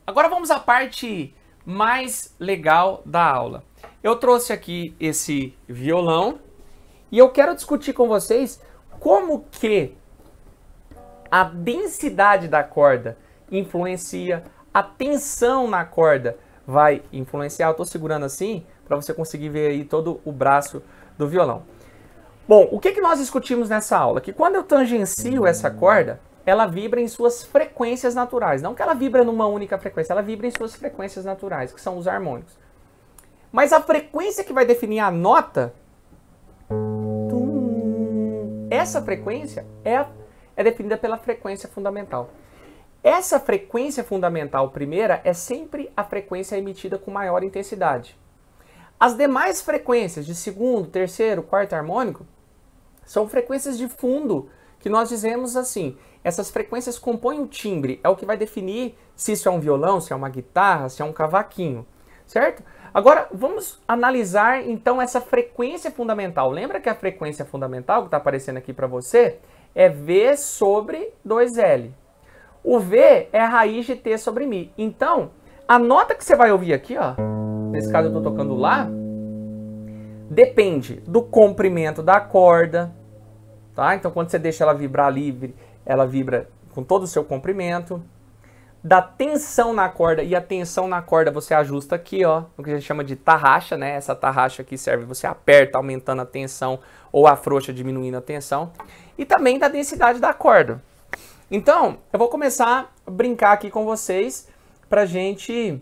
agora vamos à parte mais legal da aula. Eu trouxe aqui esse violão e eu quero discutir com vocês como que a densidade da corda influencia, a tensão na corda vai influenciar. Eu estou segurando assim para você conseguir ver aí todo o braço do violão. Bom, o que nós discutimos nessa aula? Que quando eu tangencio essa corda, ela vibra em suas frequências naturais. Não que ela vibra numa única frequência, ela vibra em suas frequências naturais, que são os harmônicos. Mas a frequência que vai definir a nota, essa frequência é definida pela frequência fundamental. Essa frequência fundamental primeira é sempre a frequência emitida com maior intensidade. As demais frequências de segundo, terceiro, quarto harmônico são frequências de fundo, que nós dizemos assim, essas frequências compõem o timbre, é o que vai definir se isso é um violão, se é uma guitarra, se é um cavaquinho, certo? Agora, vamos analisar então essa frequência fundamental. Lembra que a frequência fundamental que está aparecendo aqui para você é V sobre 2L. O V é a raiz de T sobre Mi. Então, a nota que você vai ouvir aqui, ó, nesse caso eu estou tocando Lá, depende do comprimento da corda, tá? Então, quando você deixa ela vibrar livre, ela vibra com todo o seu comprimento. Da tensão na corda, e a tensão na corda você ajusta aqui, ó, o que a gente chama de tarraxa, né? Essa tarraxa aqui serve, você aperta aumentando a tensão ou afrouxa diminuindo a tensão. E também da densidade da corda. Então, eu vou começar a brincar aqui com vocês pra gente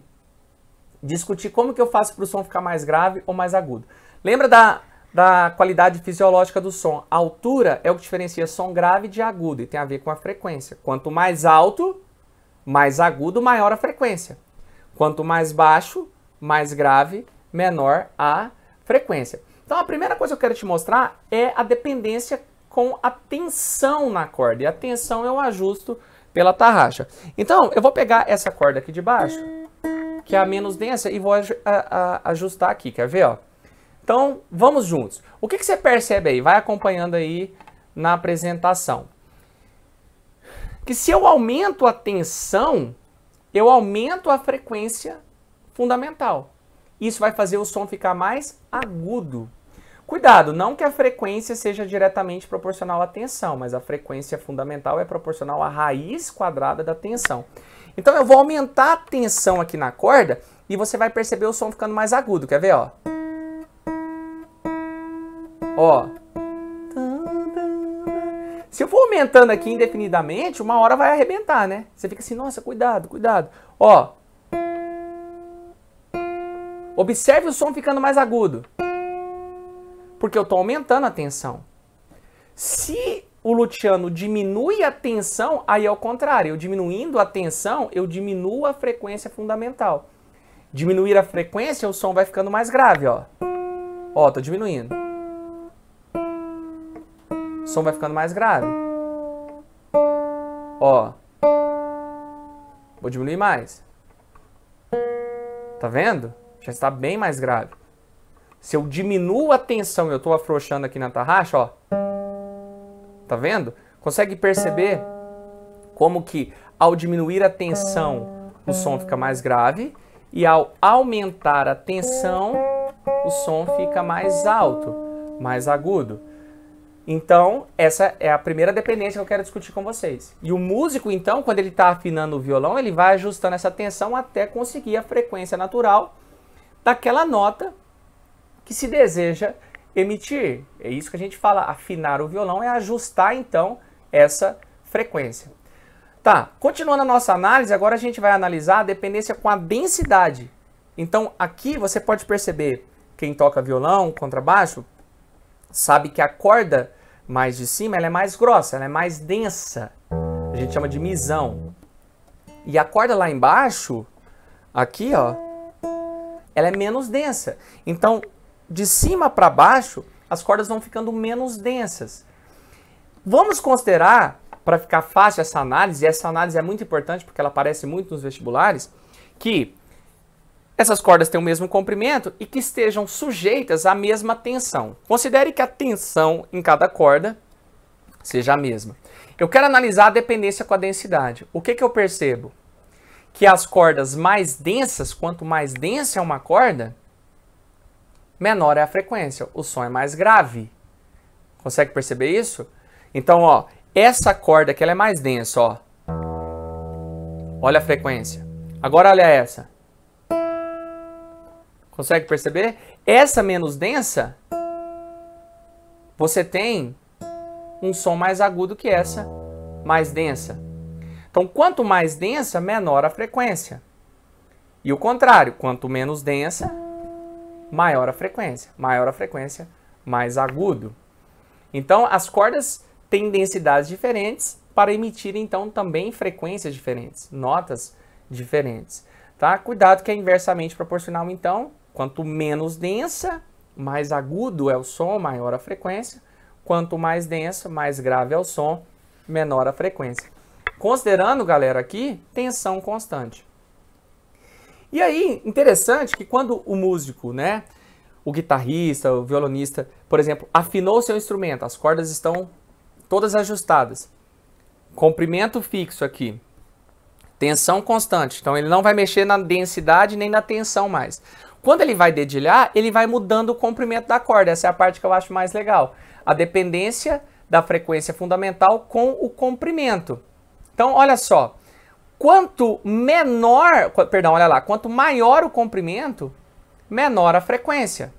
discutir como que eu faço para o som ficar mais grave ou mais agudo. Lembra da qualidade fisiológica do som? A altura é o que diferencia som grave de agudo e tem a ver com a frequência. Quanto mais alto, mais agudo, maior a frequência. Quanto mais baixo, mais grave, menor a frequência. Então a primeira coisa que eu quero te mostrar é a dependência com a tensão na corda. E a tensão eu ajusto pela tarraxa. Então eu vou pegar essa corda aqui de baixo, que é a menos densa, e vou ajustar aqui, quer ver? Ó? Então vamos juntos. O que você percebe aí? Vai acompanhando aí na apresentação. Que se eu aumento a tensão, eu aumento a frequência fundamental. Isso vai fazer o som ficar mais agudo. Cuidado, não que a frequência seja diretamente proporcional à tensão, mas a frequência fundamental é proporcional à raiz quadrada da tensão. Então eu vou aumentar a tensão aqui na corda e você vai perceber o som ficando mais agudo. Quer ver, ó? Ó. Se eu for aumentando aqui indefinidamente, uma hora vai arrebentar, né? Você fica assim, nossa, cuidado, cuidado. Ó. Observe o som ficando mais agudo. Porque eu estou aumentando a tensão. Se o luthiano diminui a tensão, aí é o contrário. Eu diminuindo a tensão, eu diminuo a frequência fundamental. Diminuir a frequência, o som vai ficando mais grave, ó. Ó, tô diminuindo. O som vai ficando mais grave. Ó. Vou diminuir mais. Tá vendo? Já está bem mais grave. Se eu diminuo a tensão e eu estou afrouxando aqui na tarraxa, ó. Tá vendo? Consegue perceber como que ao diminuir a tensão o som fica mais grave e ao aumentar a tensão o som fica mais alto, mais agudo. Então, essa é a primeira dependência que eu quero discutir com vocês. E o músico, então, quando ele está afinando o violão, ele vai ajustando essa tensão até conseguir a frequência natural daquela nota que se deseja emitir. É isso que a gente fala, afinar o violão é ajustar, então, essa frequência. Tá, continuando a nossa análise, agora a gente vai analisar a dependência com a densidade. Então, aqui você pode perceber, quem toca violão, contrabaixo, sabe que a corda mais de cima ela é mais grossa, ela é mais densa. A gente chama de misão. E a corda lá embaixo, aqui, ó, ela é menos densa. Então, de cima para baixo, as cordas vão ficando menos densas. Vamos considerar, para ficar fácil essa análise, e essa análise é muito importante porque ela aparece muito nos vestibulares, que essas cordas têm o mesmo comprimento e que estejam sujeitas à mesma tensão. Considere que a tensão em cada corda seja a mesma. Eu quero analisar a dependência com a densidade. O que eu percebo? Que as cordas mais densas, quanto mais densa é uma corda, menor é a frequência, o som é mais grave. Consegue perceber isso? Então, ó, essa corda que ela é mais densa, ó. Olha a frequência. Agora olha essa. Consegue perceber? Essa menos densa, você tem um som mais agudo que essa mais densa. Então, quanto mais densa, menor a frequência. E o contrário, quanto menos densa, maior a frequência. Maior a frequência, mais agudo. Então, as cordas têm densidades diferentes para emitir, então, também frequências diferentes, notas diferentes. Tá? Cuidado que é inversamente proporcional, então. Quanto menos densa, mais agudo é o som, maior a frequência. Quanto mais densa, mais grave é o som, menor a frequência. Considerando, galera, aqui, tensão constante. E aí, interessante que quando o músico, né, o guitarrista, o violonista, por exemplo, afinou o seu instrumento, as cordas estão todas ajustadas. Comprimento fixo aqui. Tensão constante. Então, ele não vai mexer na densidade nem na tensão mais. Quando ele vai dedilhar, ele vai mudando o comprimento da corda. Essa é a parte que eu acho mais legal. A dependência da frequência fundamental com o comprimento. Então, olha só. Quanto menor, perdão, olha lá, quanto maior o comprimento, menor a frequência.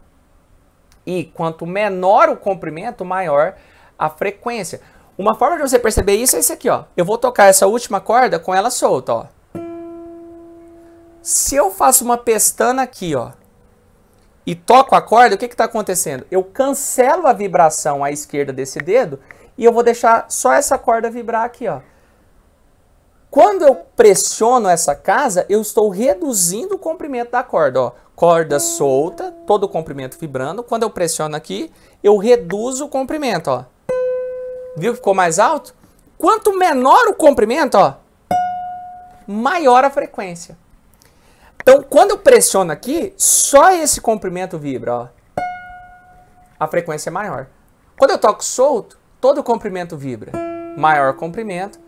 E quanto menor o comprimento, maior a frequência. Uma forma de você perceber isso é esse aqui, ó. Eu vou tocar essa última corda com ela solta, ó. Se eu faço uma pestana aqui, ó, e toco a corda, o que está acontecendo? Eu cancelo a vibração à esquerda desse dedo e eu vou deixar só essa corda vibrar aqui, ó. Quando eu pressiono essa casa, eu estou reduzindo o comprimento da corda, ó. Corda solta, todo o comprimento vibrando. Quando eu pressiono aqui, eu reduzo o comprimento, ó. Viu que ficou mais alto? Quanto menor o comprimento, ó, maior a frequência. Então, quando eu pressiono aqui, só esse comprimento vibra, ó. A frequência é maior. Quando eu toco solto, todo o comprimento vibra. Maior comprimento,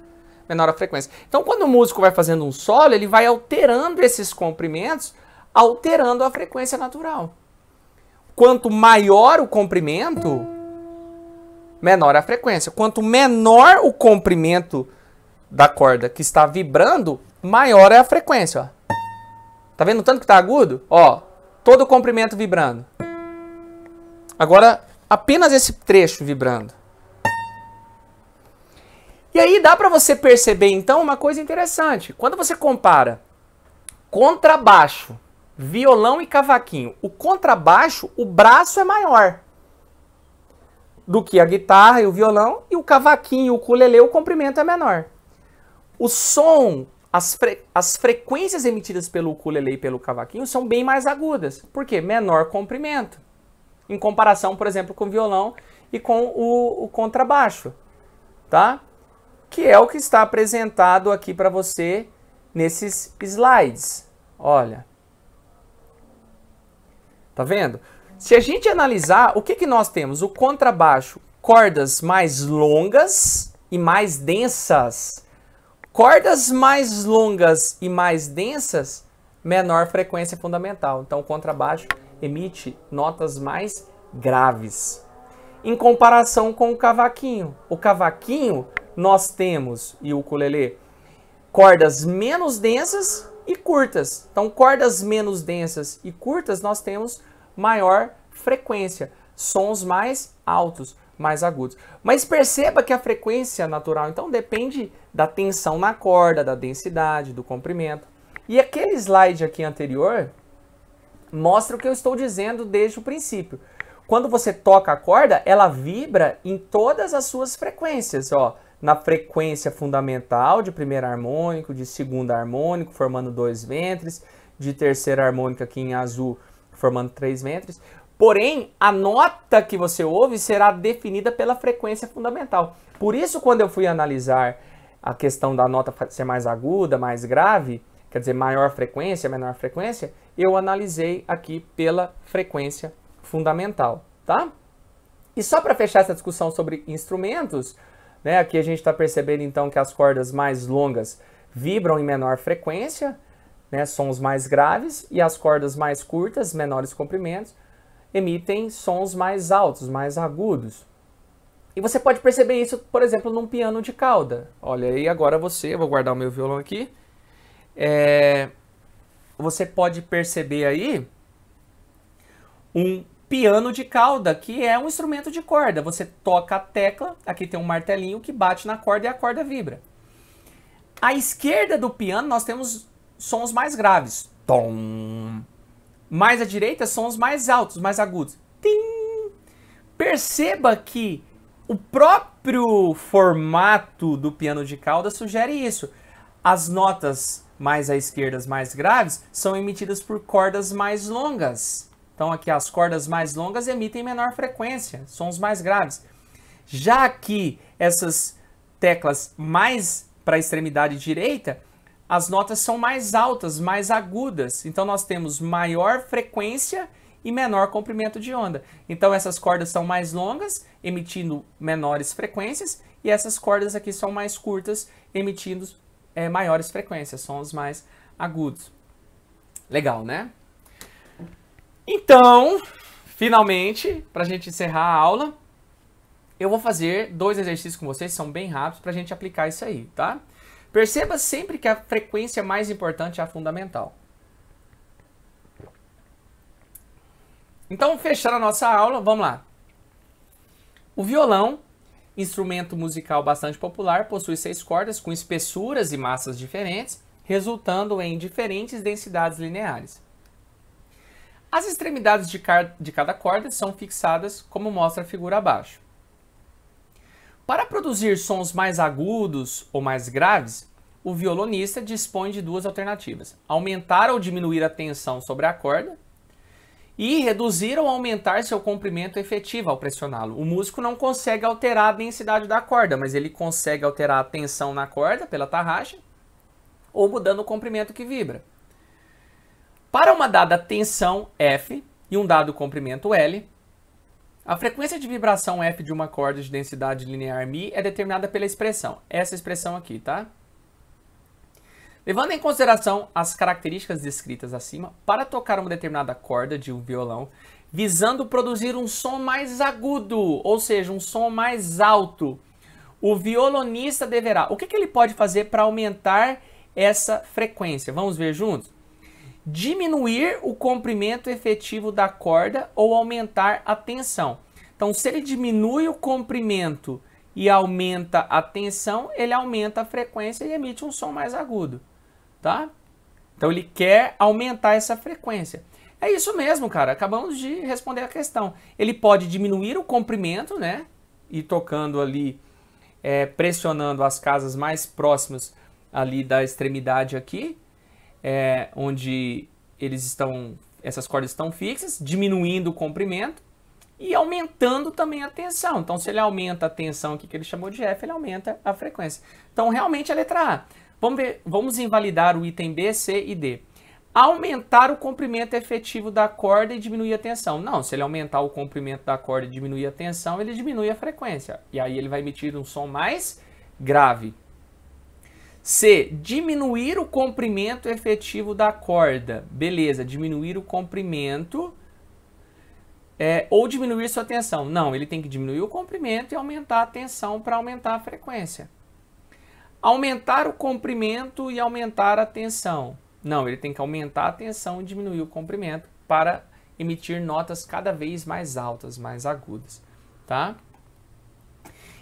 menor a frequência. Então, quando o músico vai fazendo um solo, ele vai alterando esses comprimentos, alterando a frequência natural. Quanto maior o comprimento, menor a frequência. Quanto menor o comprimento da corda que está vibrando, maior é a frequência, ó. Tá vendo o tanto que tá agudo? Ó, todo o comprimento vibrando. Agora, apenas esse trecho vibrando. E aí dá para você perceber então uma coisa interessante. Quando você compara contrabaixo, violão e cavaquinho, o contrabaixo, o braço é maior do que a guitarra e o violão, e o cavaquinho e o ukulele, o comprimento é menor. O som, as frequências emitidas pelo ukulele e pelo cavaquinho são bem mais agudas. Por quê? Menor comprimento. Em comparação, por exemplo, com o violão e com o contrabaixo, tá? Que é o que está apresentado aqui para você nesses slides. Olha. Tá vendo? Se a gente analisar, o que nós temos? O contrabaixo, cordas mais longas e mais densas. Cordas mais longas e mais densas, menor frequência fundamental. Então, o contrabaixo emite notas mais graves. Em comparação com o cavaquinho. O cavaquinho, nós temos, e o ukulele, cordas menos densas e curtas. Então, cordas menos densas e curtas, nós temos maior frequência. Sons mais altos, mais agudos. Mas perceba que a frequência natural, então, depende da tensão na corda, da densidade, do comprimento. E aquele slide aqui anterior mostra o que eu estou dizendo desde o princípio. Quando você toca a corda, ela vibra em todas as suas frequências, ó. Na frequência fundamental de primeiro harmônico, de segundo harmônico, formando 2 ventres, de terceiro harmônico aqui em azul, formando 3 ventres. Porém, a nota que você ouve será definida pela frequência fundamental. Por isso, quando eu fui analisar a questão da nota ser mais aguda, mais grave, quer dizer, maior frequência, menor frequência, eu analisei aqui pela frequência fundamental, tá? E só para fechar essa discussão sobre instrumentos, né, aqui a gente está percebendo então que as cordas mais longas vibram em menor frequência, né, sons mais graves, e as cordas mais curtas, menores comprimentos, emitem sons mais altos, mais agudos. E você pode perceber isso, por exemplo, num piano de cauda. Olha aí, agora eu vou guardar o meu violão aqui. Você pode perceber aí um piano de cauda, que é um instrumento de corda. Você toca a tecla, aqui tem um martelinho que bate na corda e a corda vibra. À esquerda do piano nós temos sons mais graves. Tom. Mais à direita, sons mais altos, mais agudos. Tim. Perceba que o próprio formato do piano de cauda sugere isso. As notas mais à esquerda, mais graves, são emitidas por cordas mais longas. Então aqui as cordas mais longas emitem menor frequência, sons mais graves. Já aqui essas teclas mais para a extremidade direita, as notas são mais altas, mais agudas. Então nós temos maior frequência e menor comprimento de onda. Então essas cordas são mais longas, emitindo menores frequências, e essas cordas aqui são mais curtas, emitindo maiores frequências, sons mais agudos. Legal, né? Então, finalmente, para a gente encerrar a aula, eu vou fazer 2 exercícios com vocês, são bem rápidos, para a gente aplicar isso aí, tá? Perceba sempre que a frequência mais importante é a fundamental. Então, fechando a nossa aula, vamos lá. O violão, instrumento musical bastante popular, possui 6 cordas com espessuras e massas diferentes, resultando em diferentes densidades lineares. As extremidades de cada corda são fixadas, como mostra a figura abaixo. Para produzir sons mais agudos ou mais graves, o violonista dispõe de 2 alternativas: aumentar ou diminuir a tensão sobre a corda e reduzir ou aumentar seu comprimento efetivo ao pressioná-lo. O músico não consegue alterar a densidade da corda, mas ele consegue alterar a tensão na corda pela tarraxa ou mudando o comprimento que vibra. Para uma dada tensão F e um dado comprimento L, a frequência de vibração F de uma corda de densidade linear Mi é determinada pela expressão. Essa expressão aqui, tá? Levando em consideração as características descritas acima, para tocar uma determinada corda de um violão, visando produzir um som mais agudo, ou seja, um som mais alto, o violonista deverá... O que ele pode fazer para aumentar essa frequência? Vamos ver juntos? Diminuir o comprimento efetivo da corda ou aumentar a tensão. Então, se ele diminui o comprimento e aumenta a tensão, ele aumenta a frequência e emite um som mais agudo, tá? Então ele quer aumentar essa frequência. É isso mesmo, cara. Acabamos de responder a questão. Ele pode diminuir o comprimento, né? E tocando ali, pressionando as casas mais próximas ali da extremidade aqui, onde essas cordas estão fixas, diminuindo o comprimento e aumentando também a tensão. Então, se ele aumenta a tensão aqui, que ele chamou de F, ele aumenta a frequência. Então, realmente, a letra A. Vamos invalidar o item B, C e D. Aumentar o comprimento efetivo da corda e diminuir a tensão. Não, se ele aumentar o comprimento da corda e diminuir a tensão, ele diminui a frequência. E aí ele vai emitir um som mais grave. C. Diminuir o comprimento efetivo da corda. Beleza, diminuir o comprimento ou diminuir sua tensão. Não, ele tem que diminuir o comprimento e aumentar a tensão para aumentar a frequência. Aumentar o comprimento e aumentar a tensão. Não, ele tem que aumentar a tensão e diminuir o comprimento para emitir notas cada vez mais altas, mais agudas, tá?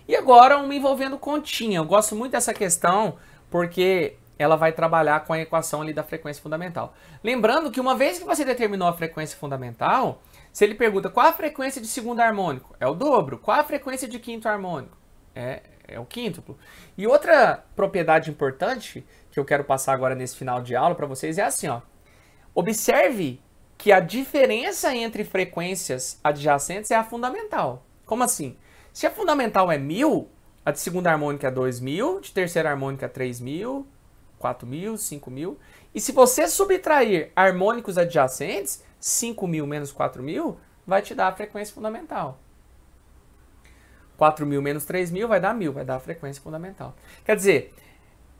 E agora uma envolvendo continha. Eu gosto muito dessa questão porque ela vai trabalhar com a equação ali da frequência fundamental. Lembrando que uma vez que você determinou a frequência fundamental, se ele pergunta qual a frequência de segundo harmônico, é o dobro. Qual a frequência de quinto harmônico? É o quíntuplo. E outra propriedade importante que eu quero passar agora nesse final de aula para vocês é assim, ó. Observe que a diferença entre frequências adjacentes é a fundamental. Como assim? Se a fundamental é 1000, a de segunda harmônica é 2000, de terceira harmônica é 3000, 4000, 5000. E se você subtrair harmônicos adjacentes, 5000 menos 4000 vai te dar a frequência fundamental. 4.000 menos 3.000 vai dar 1.000, vai dar a frequência fundamental. Quer dizer,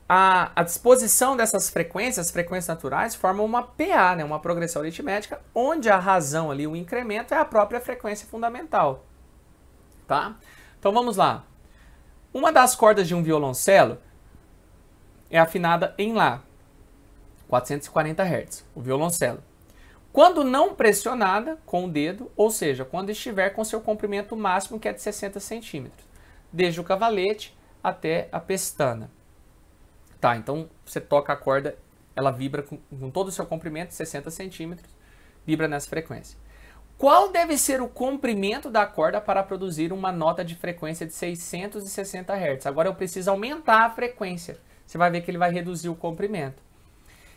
a disposição dessas frequências, as frequências naturais, formam uma PA, né, uma progressão aritmética, onde a razão ali, o incremento, é a própria frequência fundamental. Tá? Então vamos lá. Uma das cordas de um violoncelo é afinada em Lá, 440 Hz, o violoncelo. Quando não pressionada com o dedo, ou seja, quando estiver com seu comprimento máximo, que é de 60 centímetros, desde o cavalete até a pestana. Tá, então você toca a corda, ela vibra com todo o seu comprimento, 60 centímetros, vibra nessa frequência. Qual deve ser o comprimento da corda para produzir uma nota de frequência de 660 Hz? Agora eu preciso aumentar a frequência. Você vai ver que ele vai reduzir o comprimento.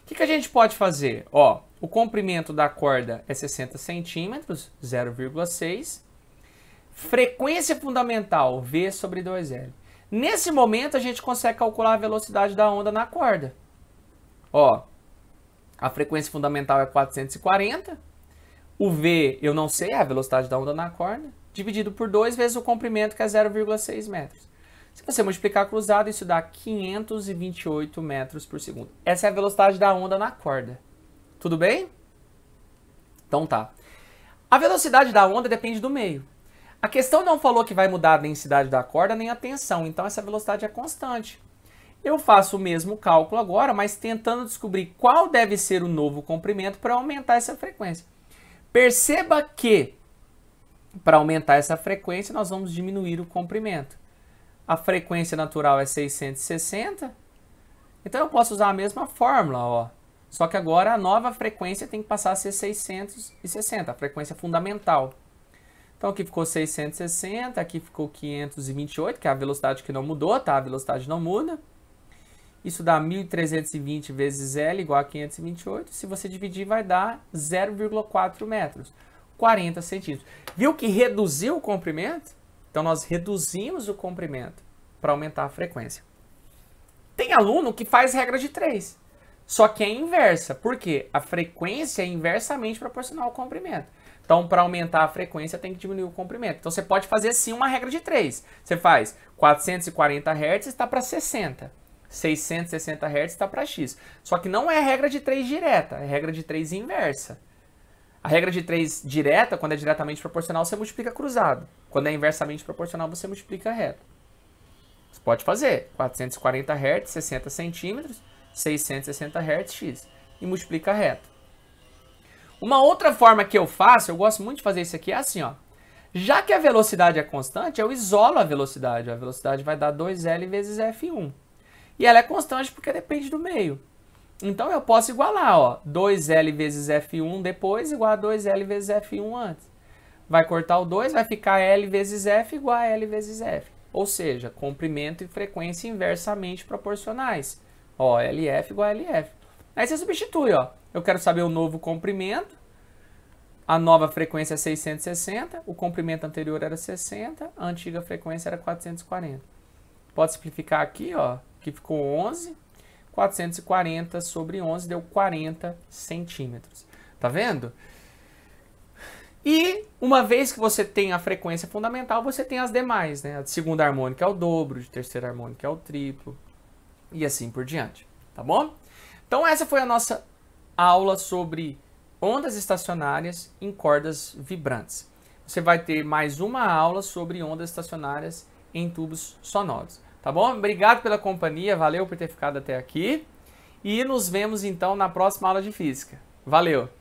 O que a gente pode fazer? Ó, o comprimento da corda é 60 centímetros, 0,6. Frequência fundamental, V sobre 2L. Nesse momento, a gente consegue calcular a velocidade da onda na corda. Ó, a frequência fundamental é 440. O V, eu não sei, é a velocidade da onda na corda. Dividido por 2 vezes o comprimento, que é 0,6 metros. Se você multiplicar cruzado, isso dá 528 metros por segundo. Essa é a velocidade da onda na corda. Tudo bem? Então tá. A velocidade da onda depende do meio. A questão não falou que vai mudar a densidade da corda nem a tensão, então essa velocidade é constante. Eu faço o mesmo cálculo agora, mas tentando descobrir qual deve ser o novo comprimento para aumentar essa frequência. Perceba que, para aumentar essa frequência, nós vamos diminuir o comprimento. A frequência natural é 660, então eu posso usar a mesma fórmula, ó. Só que agora a nova frequência tem que passar a ser 660, a frequência fundamental. Então aqui ficou 660, aqui ficou 528, que é a velocidade que não mudou, tá? A velocidade não muda. Isso dá 1.320 vezes L igual a 528. Se você dividir, vai dar 0,4 metros, 40 centímetros. Viu que reduziu o comprimento? Então nós reduzimos o comprimento para aumentar a frequência. Tem aluno que faz regra de 3. Só que é inversa. Por quê? A frequência é inversamente proporcional ao comprimento. Então, para aumentar a frequência, tem que diminuir o comprimento. Então, você pode fazer sim uma regra de 3. Você faz 440 Hz está para 60. 660 Hz está para X. Só que não é regra de 3 direta, é regra de 3 inversa. A regra de 3 direta, quando é diretamente proporcional, você multiplica cruzado. Quando é inversamente proporcional, você multiplica reto. Você pode fazer 440 Hz, 60 centímetros, 660 Hz, X. E multiplica reto. Uma outra forma que eu faço, eu gosto muito de fazer isso aqui, é assim, ó. Já que a velocidade é constante, eu isolo a velocidade. A velocidade vai dar 2L vezes F1. E ela é constante porque depende do meio. Então eu posso igualar, ó, 2L vezes F1 depois igual a 2L vezes F1 antes. Vai cortar o 2, vai ficar L vezes F igual a L vezes F. Ou seja, comprimento e frequência inversamente proporcionais. Ó, LF igual a LF. Aí você substitui, ó. Eu quero saber o novo comprimento. A nova frequência é 660, o comprimento anterior era 60, a antiga frequência era 440. Pode simplificar aqui, ó, que ficou 11. 440 sobre 11 deu 40 centímetros. Tá vendo? E uma vez que você tem a frequência fundamental, você tem as demais, né? A de segunda harmônica é o dobro, de terceira harmônica é o triplo, e assim por diante, tá bom? Então essa foi a nossa aula sobre ondas estacionárias em cordas vibrantes. Você vai ter mais uma aula sobre ondas estacionárias em tubos sonoros, tá bom? Obrigado pela companhia, valeu por ter ficado até aqui, e nos vemos então na próxima aula de física. Valeu!